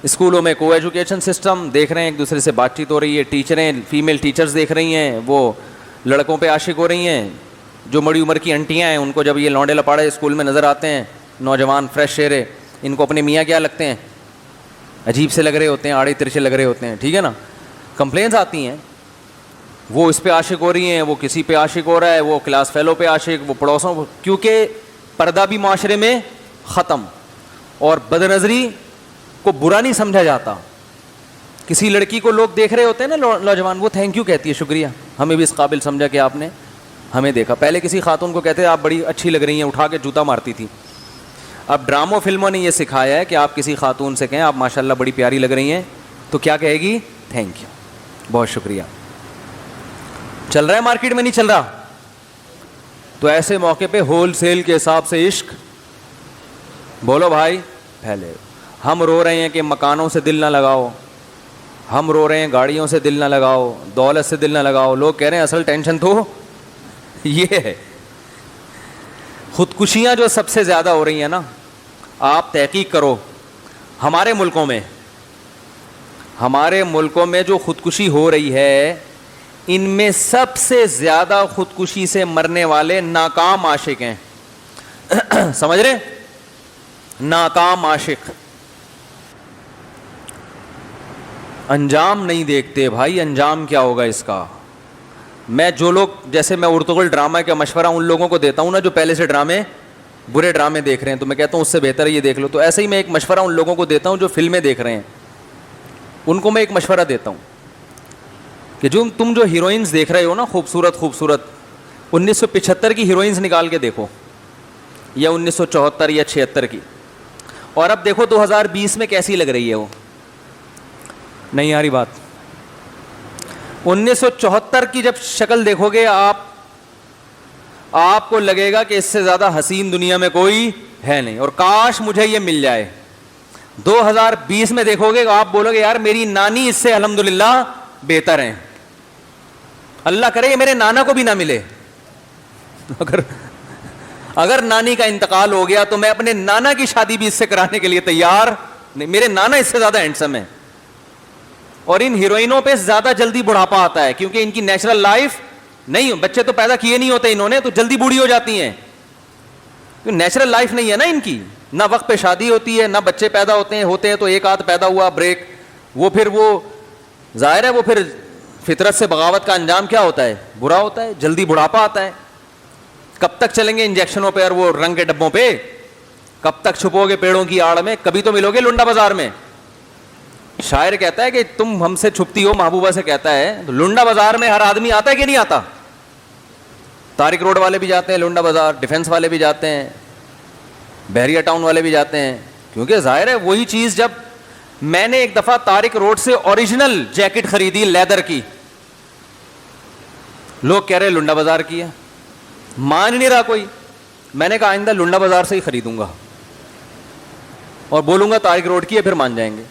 Speaker 1: اسکولوں میں کو ایجوکیشن سسٹم دیکھ رہے ہیں, ایک دوسرے سے بات چیت ہو رہی ہے, ٹیچریں فیمیل ٹیچرز دیکھ رہی ہیں وہ لڑکوں پہ عاشق ہو رہی ہیں. جو بڑی عمر کی انٹیاں ہیں ان کو جب یہ لونڈے لپاڑے اسکول میں نظر آتے ہیں, نوجوان فریش چہرے, ان کو اپنے میاں کیا لگتے ہیں, عجیب سے لگ رہے ہوتے ہیں, آڑے ترچے لگ رہے ہوتے ہیں, ٹھیک ہے نا. کمپلینس آتی ہیں, وہ اس پہ عاشق ہو رہی ہیں, وہ کسی پہ عاشق ہو رہا ہے, وہ کلاس فیلو پہ عاشق, وہ پڑوسوں, کیونکہ پردہ بھی معاشرے میں ختم, اور بدنظری کو برا نہیں سمجھا جاتا. کسی لڑکی کو لوگ دیکھ رہے ہوتے ہیں نا نوجوان, وہ تھینک یو کہتی ہے, شکریہ, ہمیں بھی اس قابل سمجھا کہ آپ نے ہمیں دیکھا. پہلے کسی خاتون کو کہتے ہیں آپ بڑی اچھی لگ رہی ہیں, اٹھا کے جوتا مارتی تھی. اب ڈراموں فلموں نے یہ سکھایا ہے کہ آپ کسی خاتون سے کہیں آپ ماشاءاللہ بڑی پیاری لگ رہی ہیں, تو کیا کہے گی؟ تھینک یو, بہت شکریہ. چل رہا ہے مارکیٹ میں, نہیں چل رہا؟ تو ایسے موقع پہ ہول سیل کے حساب سے عشق بولو بھائی پھیلے. ہم رو رہے ہیں کہ مکانوں سے دل نہ لگاؤ, ہم رو رہے ہیں گاڑیوں سے دل نہ لگاؤ, دولت سے دل نہ لگاؤ. لوگ کہہ رہے ہیں اصل ٹینشن تو یہ ہے. خودکشیاں جو سب سے زیادہ ہو رہی ہیں نا, آپ تحقیق کرو, ہمارے ملکوں میں جو خودکشی ہو رہی ہے, ان میں سب سے زیادہ خودکشی سے مرنے والے ناکام عاشق ہیں. سمجھ رہے؟ ناکام عاشق انجام نہیں دیکھتے. بھائی انجام کیا ہوگا اس کا؟ میں جو لوگ, جیسے میں ارطغرل ڈرامہ کا مشورہ ان لوگوں کو دیتا ہوں نا جو پہلے سے برے ڈرامے دیکھ رہے ہیں, تو میں کہتا ہوں اس سے بہتر ہے یہ دیکھ لو. تو ایسے ہی میں ایک مشورہ ان لوگوں کو دیتا ہوں جو فلمیں دیکھ رہے ہیں, ان کو میں ایک مشورہ دیتا ہوں کہ تم جو ہیروئنز دیکھ رہے ہو نا خوبصورت 1975 کی ہیروئنز نکال کے دیکھو, یا 1974 یا 76 کی. اور اب دیکھو 2020 میں کیسی لگ رہی ہے وہ. نہیں آ رہی بات. 1974 کی جب شکل دیکھو گے آپ کو لگے گا کہ اس سے زیادہ حسین دنیا میں کوئی ہے نہیں, اور کاش مجھے یہ مل جائے. 2020 میں دیکھو گے آپ بولو گے یار میری نانی اس سے الحمدللہ بہتر ہیں. اللہ کرے یہ میرے نانا کو بھی نہ ملے. اگر نانی کا انتقال ہو گیا تو میں اپنے نانا کی شادی بھی اس سے کرانے کے لیے تیار نہیں. میرے نانا اس سے زیادہ ہینڈسم ہے. اور ان ہیروئنوں پہ زیادہ جلدی بڑھاپا آتا ہے کیونکہ ان کی نیچرل لائف نہیں, بچے تو پیدا کیے نہیں ہوتے انہوں نے, تو جلدی بوڑھی ہو جاتی ہیں. نیچرل لائف نہیں ہے نا ان کی, نہ وقت پہ شادی ہوتی ہے نہ بچے پیدا ہوتے ہیں تو ایک آدھ پیدا ہوا بریک, وہ پھر وہ ظاہر ہے وہ پھر فطرت سے بغاوت کا انجام کیا ہوتا ہے, برا ہوتا ہے, جلدی بڑھاپا آتا ہے. کب تک چلیں گے انجیکشنوں پہ اور وہ رنگ کے ڈبوں پہ, کب تک چھپو گے پیڑوں کی آڑ میں, کبھی تو ملو گے لنڈا بازار میں. شاعر کہتا ہے کہ تم ہم سے چھپتی ہو, محبوبہ سے کہتا ہے, تو لنڈا بازار میں ہر آدمی آتا ہے کہ نہیں آتا؟ طارق روڈ والے بھی جاتے ہیں لنڈا بازار, ڈیفینس والے بھی جاتے ہیں, بحریہ ٹاؤن والے بھی جاتے ہیں, کیونکہ ظاہر ہے وہی چیز. جب میں نے ایک دفعہ طارق روڈ سے اوریجنل جیکٹ خریدی لیدر کی, لوگ کہہ رہے لنڈا بازار کی ہے, مان نہیں رہا کوئی. میں نے کہا آئندہ لنڈا بازار سے ہی خریدوں گا اور بولوں گا طارق روڈ کی ہے, پھر مان جائیں گے.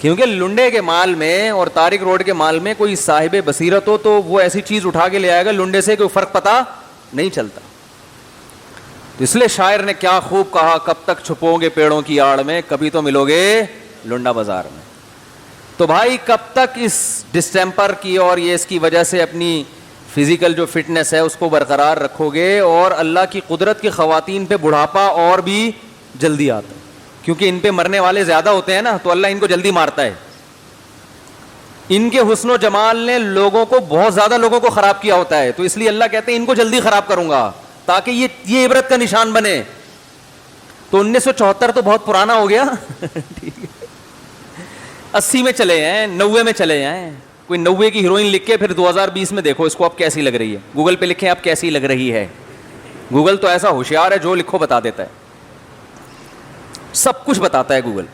Speaker 1: کیونکہ لنڈے کے مال میں اور طارق روڈ کے مال میں کوئی صاحب بصیرت ہو تو وہ ایسی چیز اٹھا کے لے آئے گا, لنڈے سے کوئی فرق پتا نہیں چلتا. تو اس لیے شاعر نے کیا خوب کہا, کب تک چھپو گے پیڑوں کی آڑ میں, کبھی تو ملو گے لنڈا بازار میں. تو بھائی کب تک اس ڈسٹیمپر کی اور یہ اس کی وجہ سے اپنی فزیکل جو فٹنس ہے اس کو برقرار رکھو گے, اور اللہ کی قدرت کی خواتین پہ بڑھاپا اور بھی جلدی آتا ہے کیونکہ ان پہ مرنے والے زیادہ ہوتے ہیں نا, تو اللہ ان کو جلدی مارتا ہے. ان کے حسن و جمال نے لوگوں کو, بہت زیادہ لوگوں کو خراب کیا ہوتا ہے, تو اس لیے اللہ کہتے ہیں ان کو جلدی خراب کروں گا تاکہ یہ عبرت کا نشان بنے. تو 1974 تو بہت پرانا ہو گیا. ٹھیک ہے, 80 میں چلے ہیں, 90 میں چلے ہیں. کوئی 90 کی ہیروئن لکھ کے پھر 2020 میں دیکھو اس کو اب کیسی لگ رہی ہے. گوگل پہ لکھیں اب کیسی لگ رہی ہے. گوگل تو ایسا ہوشیار ہے, جو لکھو بتا دیتا ہے, سب کچھ بتاتا ہے گوگل.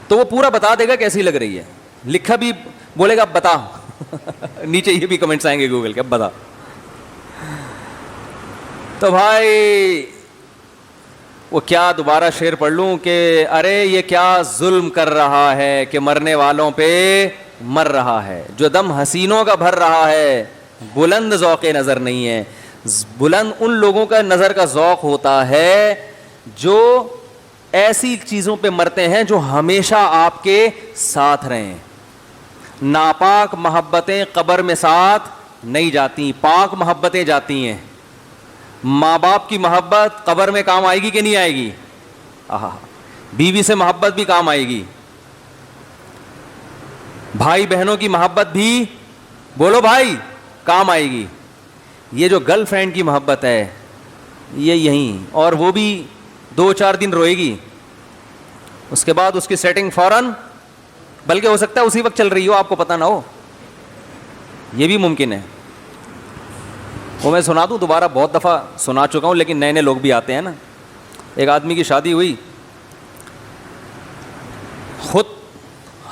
Speaker 1: تو وہ پورا بتا دے گا کیسی لگ رہی ہے, لکھا بھی بولے گا اب بتا. نیچے یہ بھی کمنٹس آئیں گے گوگل کے, اب بتا. تو بھائی وہ کیا دوبارہ شعر پڑھ لوں کہ ارے یہ کیا ظلم کر رہا ہے کہ مرنے والوں پہ مر رہا ہے, جو دم حسینوں کا بھر رہا ہے بلند ذوق نظر نہیں ہے. بلند ان لوگوں کا نظر کا ذوق ہوتا ہے جو ایسی چیزوں پہ مرتے ہیں جو ہمیشہ آپ کے ساتھ رہیں. ناپاک محبتیں قبر میں ساتھ نہیں جاتی, پاک محبتیں جاتی ہیں. ماں باپ کی محبت قبر میں کام آئے گی کہ نہیں آئے گی؟ بیوی سے محبت بھی کام آئے گی. بھائی بہنوں کی محبت بھی, بولو بھائی, کام آئے گی. یہ جو گرل فرینڈ کی محبت ہے یہ یہیں, اور وہ بھی 2-4 دن روئے گی, اس کے بعد اس کی سیٹنگ فوراً, بلکہ ہو سکتا ہے اسی وقت چل رہی ہو, آپ کو پتہ نہ ہو, یہ بھی ممکن ہے. وہ میں سنا دوں, دوبارہ بہت دفعہ سنا چکا ہوں لیکن نئے نئے لوگ بھی آتے ہیں نا. ایک آدمی کی شادی ہوئی, خود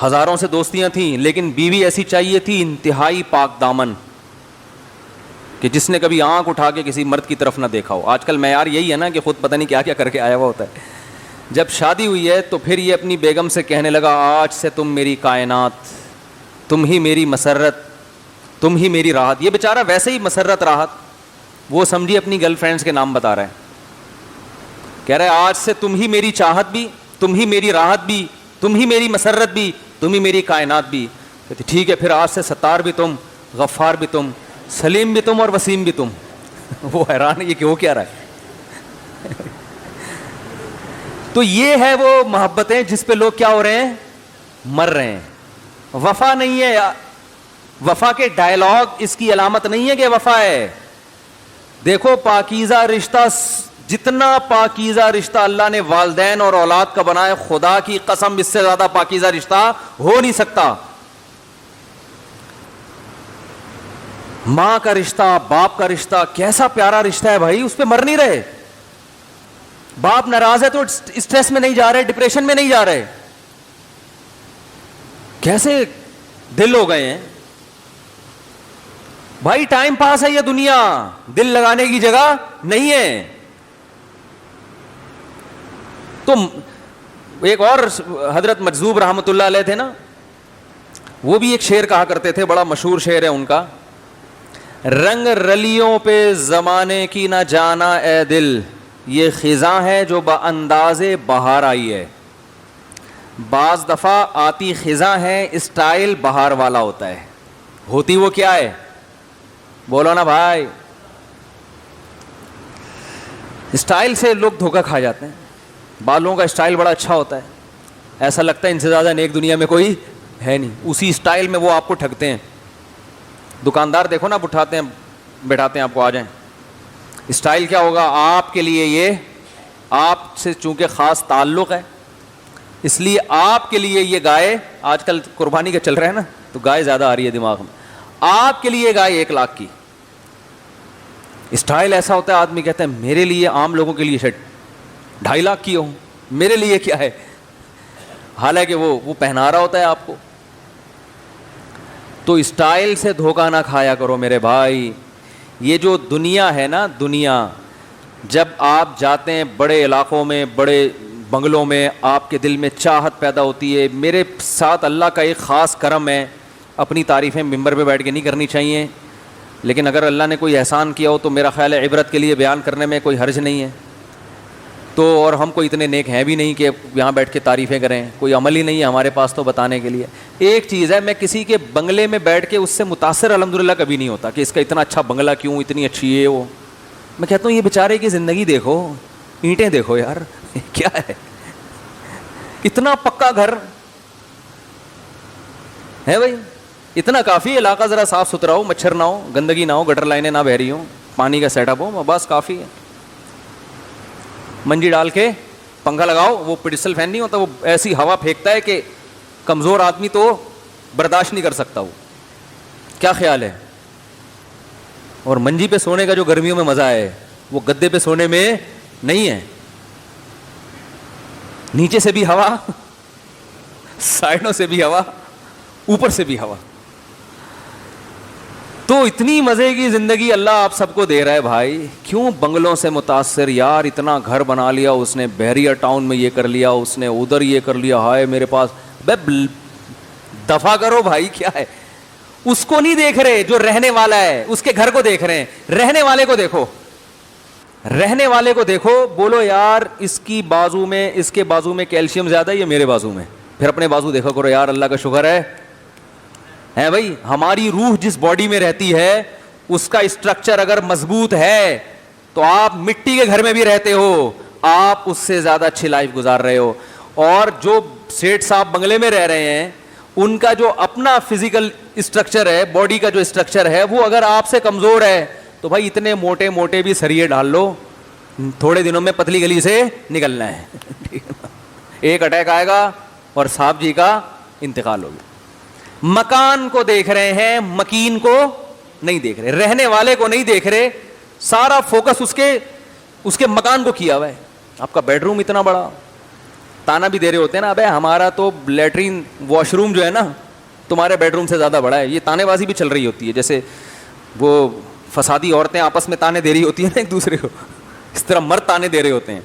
Speaker 1: ہزاروں سے دوستیاں تھیں لیکن بیوی ایسی چاہیے تھی انتہائی پاک دامن کہ جس نے کبھی آنکھ اٹھا کے کسی مرد کی طرف نہ دیکھا ہو. آج کل معیار یہی ہے نا کہ خود پتہ نہیں کیا کیا کر کے آیا ہوا ہوتا ہے. جب شادی ہوئی ہے تو پھر یہ اپنی بیگم سے کہنے لگا آج سے تم میری کائنات, تم ہی میری مسرت, تم ہی میری راحت. یہ بیچارہ ویسے ہی مسرت راحت وہ سمجھی اپنی گرل فرینڈس کے نام بتا رہا ہے, کہہ رہا ہے آج سے تم ہی میری چاہت بھی, تم ہی میری راحت بھی, تم ہی میری مسرت بھی, تم ہی میری کائنات بھی. کہتے ٹھیک ہے, پھر آج سے ستار بھی تم, غفار بھی تم, سلیم بھی تم اور وسیم بھی تم. وہ حیران ہے یہ کہ وہ کیا رہا ہے. تو یہ ہے وہ محبتیں جس پہ لوگ کیا ہو رہے ہیں, مر رہے ہیں. وفا نہیں ہے, وفا کے ڈائلاگ اس کی علامت نہیں ہے کہ وفا ہے. دیکھو پاکیزہ رشتہ, جتنا پاکیزہ رشتہ اللہ نے والدین اور اولاد کا بنایا, خدا کی قسم اس سے زیادہ پاکیزہ رشتہ ہو نہیں سکتا. ماں کا رشتہ, باپ کا رشتہ, کیسا پیارا رشتہ ہے بھائی, اس پہ مر نہیں رہے. باپ ناراض ہے تو اسٹریس میں نہیں جا رہے, ڈپریشن میں نہیں جا رہے. کیسے دل ہو گئے ہیں بھائی. ٹائم پاس ہے یہ دنیا, دل لگانے کی جگہ نہیں ہے. تو ایک اور حضرت مجذوب رحمۃ اللہ علیہ تھے نا, وہ بھی ایک شعر کہا کرتے تھے, بڑا مشہور شعر ہے ان کا. رنگ رلیوں پہ زمانے کی نہ جانا اے دل, یہ خزاں ہے جو بانداز بہار آئی ہے. بعض دفعہ آتی خزاں ہے, اسٹائل بہار والا ہوتا ہے. ہوتی وہ کیا ہے, بولو نا بھائی. اسٹائل سے لوگ دھوکہ کھا جاتے ہیں. بالوں کا اسٹائل بڑا اچھا ہوتا ہے, ایسا لگتا ہے ان سے زیادہ نیک دنیا میں کوئی ہے نہیں. اسی اسٹائل میں وہ آپ کو ٹھگتے ہیں. دکاندار دیکھو نا, اٹھاتے ہیں بیٹھاتے ہیں آپ کو, آ جائیں. اسٹائل کیا ہوگا آپ کے لیے, یہ آپ سے چونکہ خاص تعلق ہے اس لیے آپ کے لیے یہ گائے, آج کل قربانی کا چل رہا ہے نا تو گائے زیادہ آ رہی ہے دماغ میں, آپ کے لیے گائے 1 لاکھ کی. اسٹائل ایسا ہوتا ہے آدمی کہتا ہے میرے لیے, عام لوگوں کے لیے شرٹ 2.5 لاکھ کی ہو, میرے لیے کیا ہے, حالانکہ وہ پہنا رہا ہوتا ہے آپ کو. تو اسٹائل سے دھوکہ نہ کھایا کرو میرے بھائی. یہ جو دنیا ہے نا, دنیا جب آپ جاتے ہیں بڑے علاقوں میں, بڑے بنگلوں میں, آپ کے دل میں چاہت پیدا ہوتی ہے. میرے ساتھ اللہ کا ایک خاص کرم ہے, اپنی تعریفیں ممبر پہ بیٹھ کے نہیں کرنی چاہیے, لیکن اگر اللہ نے کوئی احسان کیا ہو تو میرا خیال ہے عبرت کے لیے بیان کرنے میں کوئی حرج نہیں ہے. تو اور ہم کوئی اتنے نیک ہیں بھی نہیں کہ یہاں بیٹھ کے تعریفیں کریں, کوئی عمل ہی نہیں ہے ہمارے پاس تو بتانے کے لیے. ایک چیز ہے, میں کسی کے بنگلے میں بیٹھ کے اس سے متاثر الحمدللہ کبھی نہیں ہوتا کہ اس کا اتنا اچھا بنگلہ کیوں, اتنی اچھی ہے وہ. میں کہتا ہوں یہ بیچارے کی زندگی دیکھو, اینٹیں دیکھو یار کیا ہے, اتنا پکا گھر ہے بھائی, اتنا کافی. علاقہ ذرا صاف ستھرا ہو, مچھر نہ ہو, گندگی نہ ہو, گٹر لائنیں نہ بہ رہی ہوں, پانی کا سیٹ اپ ہو, بس کافی ہے. منجی ڈال کے پنکھا لگاؤ, وہ پڈسل فین نہیں ہوتا, وہ ایسی ہوا پھینکتا ہے کہ کمزور آدمی تو برداشت نہیں کر سکتا. وہ کیا خیال ہے. اور منجی پہ سونے کا جو گرمیوں میں مزہ ہے وہ گدے پہ سونے میں نہیں ہے. نیچے سے بھی ہوا, سائڈوں سے بھی ہوا, اوپر سے بھی ہوا. تو اتنی مزے کی زندگی اللہ آپ سب کو دے رہا ہے بھائی. کیوں بنگلوں سے متاثر یار, اتنا گھر بنا لیا اس نے, بحریہ ٹاؤن میں یہ کر لیا اس نے, ادھر یہ کر لیا, ہائے میرے پاس. دفع کرو بھائی, کیا ہے. اس کو نہیں دیکھ رہے جو رہنے والا ہے, اس کے گھر کو دیکھ رہے ہیں. رہنے والے کو دیکھو, رہنے والے کو دیکھو, بولو یار اس کی بازو میں, اس کے بازو میں کیلشیم زیادہ ہے یا میرے بازو میں. پھر اپنے بازو دیکھو کرو, یار اللہ کا شکر ہے بھائی. ہماری روح جس باڈی میں رہتی ہے اس کا اسٹرکچر اگر مضبوط ہے تو آپ مٹی کے گھر میں بھی رہتے ہو, آپ اس سے زیادہ اچھی لائف گزار رہے ہو. اور جو سیٹ صاحب بنگلے میں رہ رہے ہیں ان کا جو اپنا فزیکل اسٹرکچر ہے, باڈی کا جو اسٹرکچر ہے, وہ اگر آپ سے کمزور ہے تو بھائی اتنے موٹے موٹے بھی سریے ڈال لو, تھوڑے دنوں میں پتلی گلی سے نکلنا ہے. ایک اٹیک آئے گا اور صاحب جی کا انتقال ہوگا. مکان کو دیکھ رہے ہیں, مکین کو نہیں دیکھ رہے, رہنے والے کو نہیں دیکھ رہے. سارا فوکس اس کے مکان کو کیا ہوا ہے. آپ کا بیڈ روم اتنا بڑا, تانا بھی دے رہے ہوتے ہیں نا, ابے ہمارا تو لیٹرین واش روم جو ہے نا تمہارے بیڈ روم سے زیادہ بڑا ہے. یہ تانے بازی بھی چل رہی ہوتی ہے, جیسے وہ فسادی عورتیں آپس میں تانے دے رہی ہوتی ہیں نا ایک دوسرے کو, اس طرح مرد تانے دے رہے ہوتے ہیں.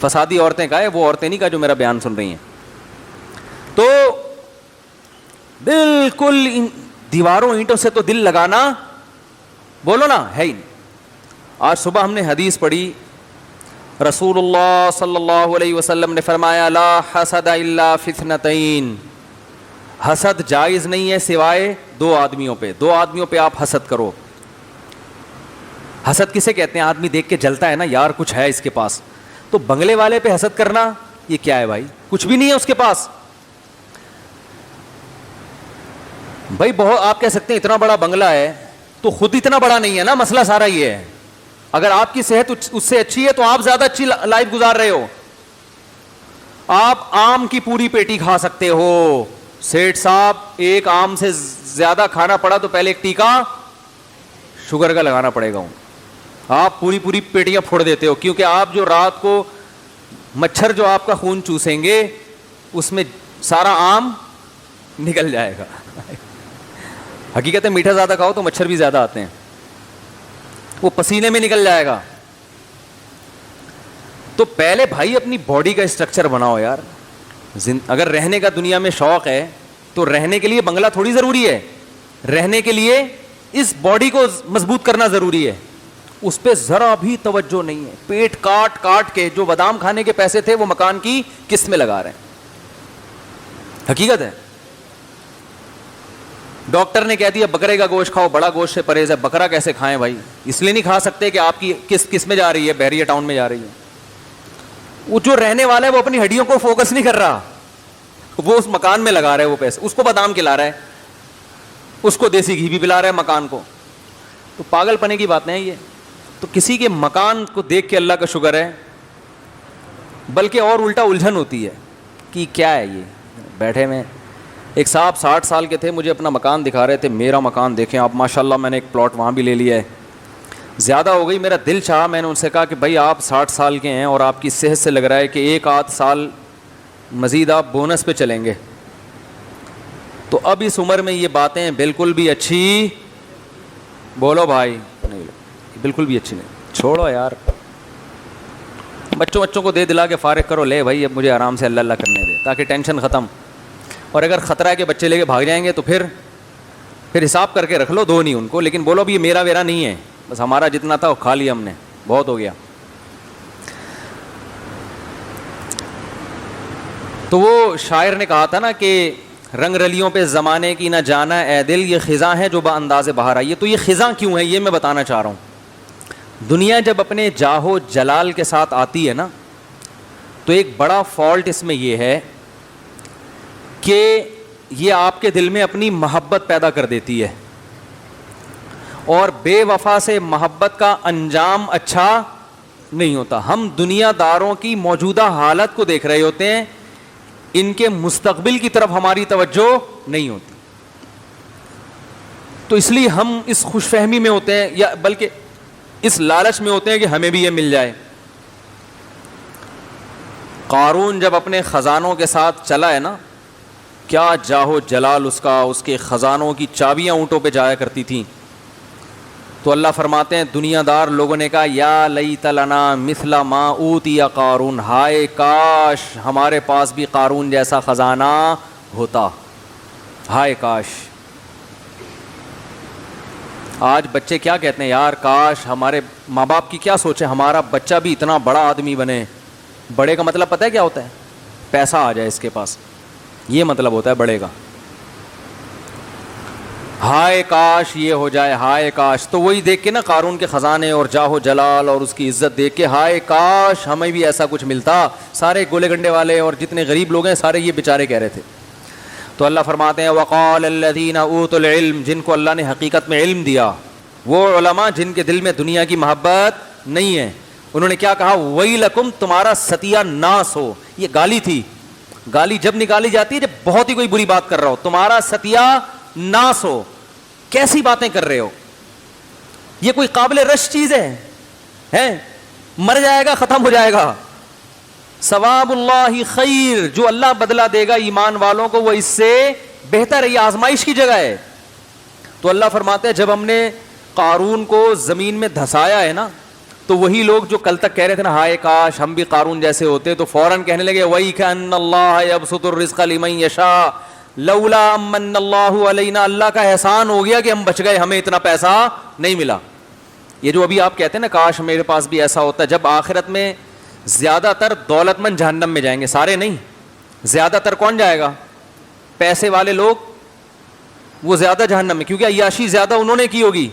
Speaker 1: فسادی عورتیں کا ہے, وہ عورتیں نہیں کا جو میرا بیان سن رہی ہیں. تو بالکل دیواروں اینٹوں سے تو دل لگانا, بولو نا, ہے ہی نہیں. آج صبح ہم نے حدیث پڑھی, رسول اللہ صلی اللہ علیہ وسلم نے فرمایا لا حسد الا فی اثنتین, حسد جائز نہیں ہے سوائے 2 آدمیوں پہ. 2 آدمیوں پہ آپ حسد کرو. حسد کسے کہتے ہیں؟ آدمی دیکھ کے جلتا ہے نا, یار کچھ ہے اس کے پاس. تو بنگلے والے پہ حسد کرنا یہ کیا ہے بھائی, کچھ بھی نہیں ہے اس کے پاس. بھائی بہت آپ کہہ سکتے ہیں اتنا بڑا بنگلہ ہے تو خود اتنا بڑا نہیں ہے نا, مسئلہ سارا یہ ہے. اگر آپ کی صحت اس سے اچھی ہے تو آپ زیادہ اچھی لائف گزار رہے ہو. آپ آم کی پوری پیٹی کھا سکتے ہو. سیٹ صاحب ایک آم سے زیادہ کھانا پڑا تو پہلے ایک ٹیکا شوگر کا لگانا پڑے گا. آپ پوری پوری پیٹیاں پھوڑ دیتے ہو, کیونکہ آپ جو رات کو مچھر جو آپ کا خون چوسیں گے اس میں سارا آم نکل جائے گا. حقیقت ہے میٹھا زیادہ کھاؤ تو مچھر بھی زیادہ آتے ہیں, وہ پسینے میں نکل جائے گا. تو پہلے بھائی اپنی باڈی کا اسٹرکچر بناؤ یار. اگر رہنے کا دنیا میں شوق ہے تو رہنے کے لیے بنگلہ تھوڑی ضروری ہے, رہنے کے لیے اس باڈی کو مضبوط کرنا ضروری ہے. اس پہ ذرا بھی توجہ نہیں ہے. پیٹ کاٹ کاٹ کے جو بادام کھانے کے پیسے تھے وہ مکان کی قسط میں لگا رہے ہیں. حقیقت ہے. ڈاکٹر نے کہہ دیا بکرے کا گوشت کھاؤ, بڑا گوشت سے پرہیز ہے. بکرا کیسے کھائیں بھائی؟ اس لیے نہیں کھا سکتے کہ آپ کی قسط کس میں جا رہی ہے, بحریہ ٹاؤن میں جا رہی ہے. وہ جو رہنے والا ہے وہ اپنی ہڈیوں کو فوکس نہیں کر رہا, وہ اس مکان میں لگا رہا ہے وہ پیسے. اس کو بادام کھلا رہا ہے, اس کو دیسی گھی بھی پلا رہا ہے مکان کو. تو پاگل پنے کی بات نہیں ہے یہ. تو کسی کے مکان کو دیکھ کے اللہ کا شکر ہے, بلکہ اور الٹا الجھن ہوتی ہے کہ کیا ہے یہ بیٹھے میں. ایک صاحب 60 سال کے تھے, مجھے اپنا مکان دکھا رہے تھے. میرا مکان دیکھیں آپ ماشاءاللہ, میں نے ایک پلاٹ وہاں بھی لے لیا ہے. زیادہ ہو گئی, میرا دل چاہا, میں نے ان سے کہا کہ بھائی آپ 60 سال کے ہیں اور آپ کی صحت سے لگ رہا ہے کہ ایک آدھ سال مزید آپ بونس پہ چلیں گے. تو اب اس عمر میں یہ باتیں بالکل بھی اچھی, بولو بھائی, نہیں بالکل بھی اچھی نہیں. چھوڑو یار, بچوں کو دے دلا کے فارغ کرو. لے بھائی اب مجھے آرام سے اللہ اللہ کرنے دے تاکہ ٹینشن ختم. اور اگر خطرہ ہے کہ بچے لے کے بھاگ جائیں گے تو پھر حساب کر کے رکھ لو, دو نہیں ان کو, لیکن بولو بھی یہ میرا ویرا نہیں ہے, بس ہمارا جتنا تھا وہ کھا لیا ہم نے, بہت ہو گیا. تو وہ شاعر نے کہا تھا نا کہ رنگ رلیوں پہ زمانے کی نہ جانا اے دل, یہ خزاں ہے جو با انداز بہار آئی ہے. تو یہ خزاں کیوں ہے یہ میں بتانا چاہ رہا ہوں. دنیا جب اپنے جاہو جلال کے ساتھ آتی ہے نا, تو ایک بڑا فالٹ اس میں یہ ہے کہ یہ آپ کے دل میں اپنی محبت پیدا کر دیتی ہے, اور بے وفا سے محبت کا انجام اچھا نہیں ہوتا. ہم دنیا داروں کی موجودہ حالت کو دیکھ رہے ہوتے ہیں, ان کے مستقبل کی طرف ہماری توجہ نہیں ہوتی. تو اس لیے ہم اس خوش فہمی میں ہوتے ہیں, یا بلکہ اس لالچ میں ہوتے ہیں کہ ہمیں بھی یہ مل جائے. قارون جب اپنے خزانوں کے ساتھ چلا ہے نا, کیا جاہو جلال اس کا, اس کے خزانوں کی چابیاں اونٹوں پہ جایا کرتی تھیں. تو اللہ فرماتے ہیں دنیا دار لوگوں نے کہا یا لیت لنا مثل ما اوتی قارون, ہائے کاش ہمارے پاس بھی قارون جیسا خزانہ ہوتا, ہائے کاش. آج بچے کیا کہتے ہیں, یار کاش ہمارے ماں باپ کی کیا سوچے, ہمارا بچہ بھی اتنا بڑا آدمی بنے. بڑے کا مطلب پتہ ہے کیا ہوتا ہے؟ پیسہ آ جائے اس کے پاس, یہ مطلب ہوتا ہے بڑے کا. ہائے کاش یہ ہو جائے, ہائے کاش. تو وہی دیکھ کے نا قارون کے خزانے اور جاہو جلال اور اس کی عزت دیکھ کے ہائے کاش ہمیں بھی ایسا کچھ ملتا. سارے گولے گنڈے والے اور جتنے غریب لوگ ہیں سارے یہ بیچارے کہہ رہے تھے. تو اللہ فرماتے ہیں وقال الذین اوتوا العلم, جن کو اللہ نے حقیقت میں علم دیا, وہ علماء جن کے دل میں دنیا کی محبت نہیں ہے, انہوں نے کیا کہا, ویلکم, تمہارا ستیہ ناس ہو. یہ گالی تھی. گالی جب نکالی جاتی ہے جب بہت ہی کوئی بری بات کر رہا ہو. تمہارا ستیہ ناس ہو, کیسی باتیں کر رہے ہو, یہ کوئی قابل رش چیز ہے؟ مر جائے گا, ختم ہو جائے گا. ثواب اللہ خیر, جو اللہ بدلہ دے گا ایمان والوں کو وہ اس سے بہتر ہے, یہ آزمائش کی جگہ ہے. تو اللہ فرماتے ہیں جب ہم نے قارون کو زمین میں دھسایا ہے نا, تو وہی لوگ جو کل تک کہہ رہے تھے نا ہائے کاش ہم بھی قارون جیسے ہوتے, تو فوراً کہنے لگے وَإِكَأَنَّ اللَّهَ يَبْسُطُ الرِّزْقَ لِمَن يَشَاءُ لَوْلَا أَمَّنَّ اللَّهُ عَلَيْنَا, اللہ کا احسان ہو گیا کہ ہم بچ گئے, ہمیں اتنا پیسہ نہیں ملا. یہ جو ابھی آپ کہتے ہیں نا کاش میرے پاس بھی ایسا ہوتا, جب آخرت میں زیادہ تر دولت مند جہنم میں جائیں گے, سارے نہیں, زیادہ تر کون جائے گا؟ پیسے والے لوگ, وہ زیادہ جہنم میں, کیونکہ عیاشی زیادہ انہوں نے کی ہوگی.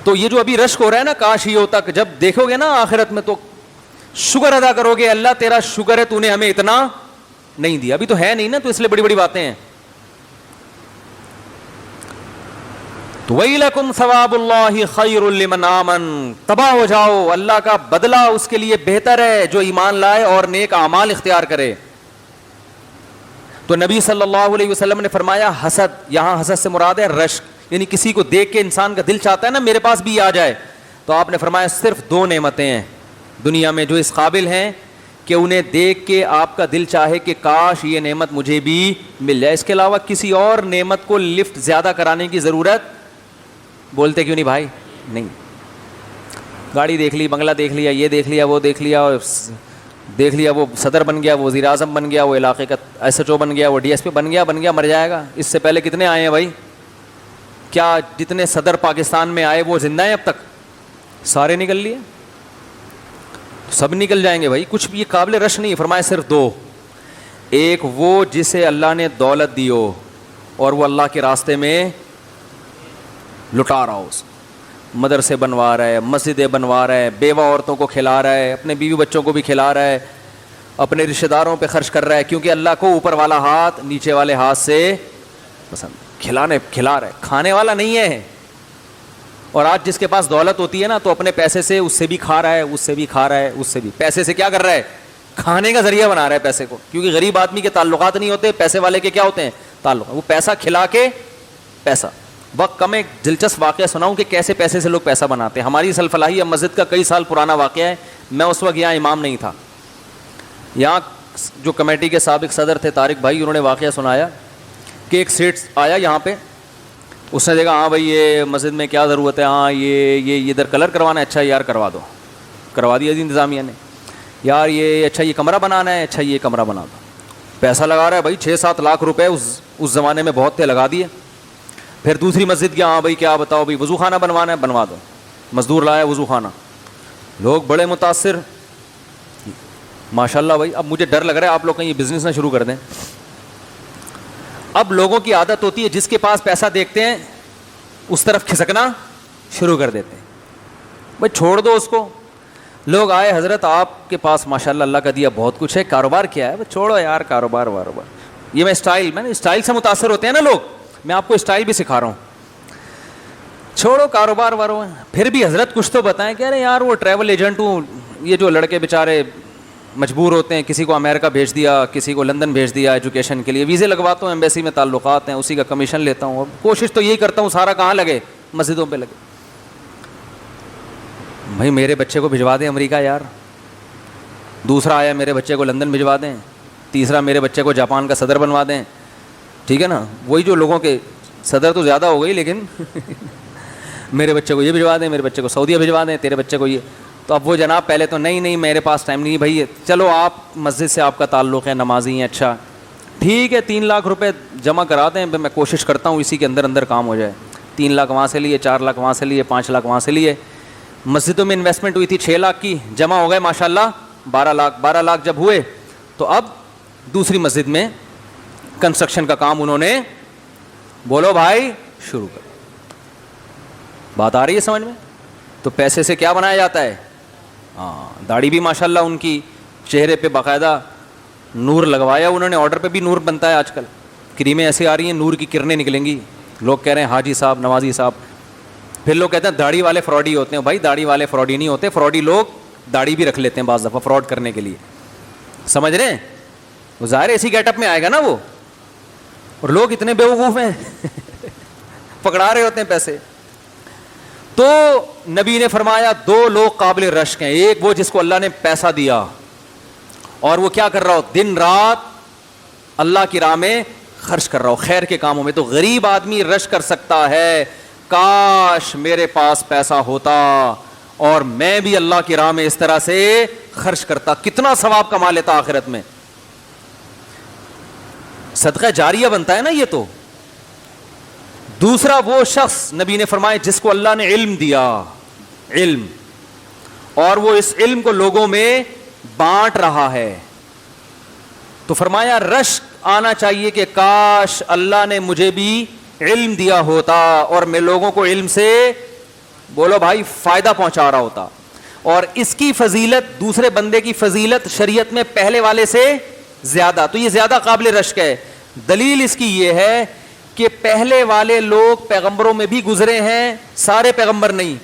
Speaker 1: تو یہ جو ابھی رشک ہو رہا ہے نا کاش یہ ہوتا, جب دیکھو گے نا آخرت میں تو شکر ادا کرو گے, اللہ تیرا شکر ہے تو نے ہمیں اتنا نہیں دیا. ابھی تو ہے نہیں نا, تو اس لیے بڑی بڑی باتیں ہیں. تو وَيْلَكُمْ ثَوَابُ اللَّهِ خَيْرٌ لِمَنْ آمَنَ, تباہ ہو جاؤ, اللہ کا بدلہ اس کے لیے بہتر ہے جو ایمان لائے اور نیک اعمال اختیار کرے. تو نبی صلی اللہ علیہ وسلم نے فرمایا حسد, یہاں حسد سے مراد ہے رشک. یعنی کسی کو دیکھ کے انسان کا دل چاہتا ہے نا میرے پاس بھی آ جائے. تو آپ نے فرمایا صرف 2 نعمتیں ہیں دنیا میں جو اس قابل ہیں کہ انہیں دیکھ کے آپ کا دل چاہے کہ کاش یہ نعمت مجھے بھی مل جائے. اس کے علاوہ کسی اور نعمت کو لفٹ زیادہ کرانے کی ضرورت بولتے کیوں نہیں بھائی؟ نہیں. گاڑی دیکھ لی, بنگلہ دیکھ لیا, یہ دیکھ لیا, وہ دیکھ لیا, اور دیکھ لیا وہ صدر بن گیا, وہ وزیر اعظم بن گیا, وہ علاقے کا ایس ایچ او بن گیا, وہ ڈی ایس پی بن گیا, مر جائے گا. اس سے پہلے کتنے آئے ہیں بھائی؟ کیا جتنے صدر پاکستان میں آئے وہ زندہ ہیں اب تک؟ سارے نکل لیے, سب نکل جائیں گے بھائی. کچھ بھی یہ قابل رش نہیں. فرمایا صرف 2. ایک وہ جسے اللہ نے دولت دی ہو اور وہ اللہ کے راستے میں لٹا رہا ہو, مدرسے بنوا رہا ہے, مسجدیں بنوا رہا ہے, بیوہ عورتوں کو کھلا رہا ہے, اپنے بیوی بچوں کو بھی کھلا رہا ہے, اپنے رشتہ داروں پہ خرچ کر رہا ہے, کیونکہ اللہ کو اوپر والا ہاتھ نیچے والے ہاتھ سے پسند. کھلا رہا ہے, کھانے والا نہیں ہے. اور آج جس کے پاس دولت ہوتی ہے نا تو اپنے پیسے سے اس سے بھی کھا رہا ہے, اس سے بھی کھا رہا ہے, اس سے بھی. پیسے سے کیا کر رہا ہے؟ کھانے کا ذریعہ بنا رہا ہے پیسے کو, کیونکہ غریب آدمی کے تعلقات نہیں ہوتے, پیسے والے کے کیا ہوتے ہیں تعلق. وہ پیسہ کھلا کے پیسہ. وقت کم. ایک دلچسپ واقعہ سناؤں کہ کیسے پیسے سے لوگ پیسہ بناتے ہیں. ہماری سلفلاحی مسجد کا کئی سال پرانا واقعہ ہے. میں اس وقت یہاں امام نہیں تھا. یہاں جو کمیٹی کے سابق صدر تھے طارق بھائی, انہوں نے واقعہ سنایا کہ ایک سیٹ آیا یہاں پہ. اس نے دیکھا ہاں بھائی یہ مسجد میں کیا ضرورت ہے, ہاں یہ ادھر کلر کروانا ہے, اچھا یار کروا دو. کروا دیا جی انتظامیہ نے. یار یہ اچھا یہ کمرہ بنانا ہے, اچھا یہ کمرہ بنا دو. پیسہ لگا رہا ہے بھائی, 6-7 لاکھ روپے اس زمانے میں بہت تھے, لگا دیے. پھر دوسری مسجد گیا, ہاں بھائی کیا بتاؤ بھائی وضو خانہ بنوانا ہے, بنوا دو. مزدور لایا وضو خانہ. لوگ بڑے متاثر ماشاء اللہ بھائی. اب مجھے ڈر لگ رہا ہے آپ لوگ کہیں یہ بزنس نہ شروع کر دیں. اب لوگوں کی عادت ہوتی ہے جس کے پاس پیسہ دیکھتے ہیں اس طرف کھسکنا شروع کر دیتے ہیں. بھائی چھوڑ دو اس کو. لوگ آئے, حضرت آپ کے پاس ماشاء اللہ اللہ کا دیا بہت کچھ ہے, کاروبار کیا ہے؟ چھوڑو یار کاروبار واروبار. یہ میں نے اسٹائل سے متاثر ہوتے ہیں نا لوگ, میں آپ کو اسٹائل بھی سکھا رہا ہوں. چھوڑو کاروبار وارو. پھر بھی حضرت کچھ تو بتائیں. کہہ رہے یار وہ ٹریول ایجنٹ ہوں, یہ جو لڑکے بیچارے مجبور ہوتے ہیں, کسی کو امریکہ بھیج دیا, کسی کو لندن بھیج دیا ایجوکیشن کے لیے, ویزے لگواتا ہوں, ایمبیسی میں تعلقات ہیں, اسی کا کمیشن لیتا ہوں. اب کوشش تو یہی کرتا ہوں سارا کہاں لگے, مسجدوں پہ لگے. بھائی میرے بچے کو بھجوا دیں امریکہ یار. دوسرا آیا میرے بچے کو لندن بھجوا دیں. تیسرا میرے بچے کو جاپان کا صدر بنوا دیں. ٹھیک ہے نا, وہی جو لوگوں کے صدر تو زیادہ ہو گئی, لیکن میرے بچے کو یہ بھجوا دیں, میرے بچے کو سعودیہ بھجوا دیں, تیرے بچے کو یہ. تو اب وہ جناب پہلے تو نہیں میرے پاس ٹائم نہیں بھائی, چلو آپ مسجد سے آپ کا تعلق ہے, نمازی ہیں, اچھا ٹھیک ہے 3 لاکھ روپے جمع کرا دیں, میں کوشش کرتا ہوں اسی کے اندر کام ہو جائے. 3 لاکھ وہاں سے لیے, 4 لاکھ وہاں سے لیے, 5 لاکھ وہاں سے لیے. مسجدوں میں انویسٹمنٹ ہوئی تھی 6 لاکھ کی, جمع ہو گئے ماشاء اللہ 12 لاکھ جب ہوئے تو اب دوسری مسجد میں کنسٹرکشن کا کام انہوں نے بولو بھائی شروع کر. بات آ رہی ہے سمجھ میں؟ تو پیسے سے کیا بنایا جاتا ہے؟ ہاں, داڑھی بھی ماشاء اللہ ان کی, چہرے پہ باقاعدہ نور لگوایا انہوں نے. آرڈر پہ بھی نور بنتا ہے آج کل, کریمیں ایسے آ رہی ہیں نور کی کرنیں نکلیں گی. لوگ کہہ رہے ہیں حاجی صاحب, نمازی صاحب. پھر لوگ کہتے ہیں داڑھی والے فراڈی ہوتے ہیں. بھائی داڑھی والے فراڈی نہیں ہوتے, فراڈی لوگ داڑھی بھی رکھ لیتے ہیں بعض دفعہ فراڈ کرنے کے لیے. سمجھ رہے ہیں؟ وہ ظاہر اسی گیٹ اپ میں آئے گا نا وہ, اور لوگ اتنے بیوقوف ہیں پکڑا رہے ہوتے ہیں پیسے. تو نبی نے فرمایا 2 لوگ قابل رشک ہیں. ایک وہ جس کو اللہ نے پیسہ دیا اور وہ کیا کر رہا ہو, دن رات اللہ کی راہ میں خرچ کر رہا ہو خیر کے کاموں میں. تو غریب آدمی رشک کر سکتا ہے, کاش میرے پاس پیسہ ہوتا اور میں بھی اللہ کی راہ میں اس طرح سے خرچ کرتا, کتنا ثواب کما لیتا آخرت میں. صدقہ جاریہ بنتا ہے نا یہ. تو دوسرا وہ شخص نبی نے فرمایا جس کو اللہ نے علم دیا, علم, اور وہ اس علم کو لوگوں میں بانٹ رہا ہے. تو فرمایا رشک آنا چاہیے کہ کاش اللہ نے مجھے بھی علم دیا ہوتا اور میں لوگوں کو علم سے بولو بھائی فائدہ پہنچا رہا ہوتا. اور اس کی فضیلت دوسرے بندے کی فضیلت شریعت میں پہلے والے سے زیادہ, تو یہ زیادہ قابل رشک ہے. دلیل اس کی یہ ہے کہ پہلے والے لوگ پیغمبروں میں بھی گزرے ہیں, سارے پیغمبر نہیں.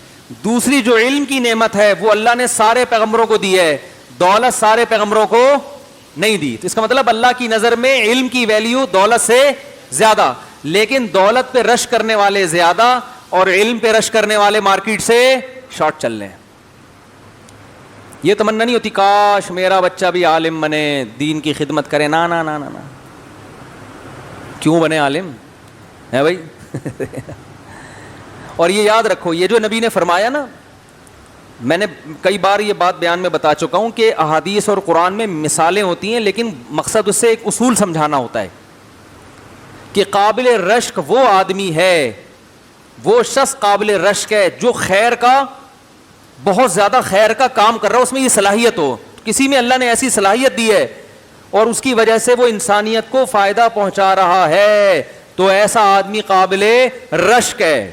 Speaker 1: دوسری جو علم کی نعمت ہے وہ اللہ نے سارے پیغمبروں کو دی ہے, دولت سارے پیغمبروں کو نہیں دی. تو اس کا مطلب اللہ کی نظر میں علم کی ویلیو دولت سے زیادہ. لیکن دولت پہ رش کرنے والے زیادہ اور علم پہ رش کرنے والے مارکیٹ سے شارٹ چل رہے ہیں. یہ تمنا نہیں ہوتی کاش میرا بچہ بھی عالم بنے, دین کی خدمت کرے. نا نا نا نا نا, کیوں بنے عالم ہے بھائی؟ اور یہ یاد رکھو, یہ جو نبی نے فرمایا نا, میں نے کئی بار یہ بات بیان میں بتا چکا ہوں کہ احادیث اور قرآن میں مثالیں ہوتی ہیں, لیکن مقصد اس سے ایک اصول سمجھانا ہوتا ہے کہ قابل رشک وہ آدمی ہے, وہ شخص قابل رشک ہے جو خیر کا, بہت زیادہ خیر کا کام کر رہا ہو, اس میں یہ صلاحیت ہو, کسی میں اللہ نے ایسی صلاحیت دی ہے اور اس کی وجہ سے وہ انسانیت کو فائدہ پہنچا رہا ہے, تو ایسا آدمی قابل رشک ہے.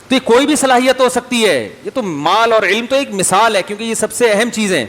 Speaker 1: تو یہ کوئی بھی صلاحیت ہو سکتی ہے, یہ تو مال اور علم تو ایک مثال ہے, کیونکہ یہ سب سے اہم چیزیں.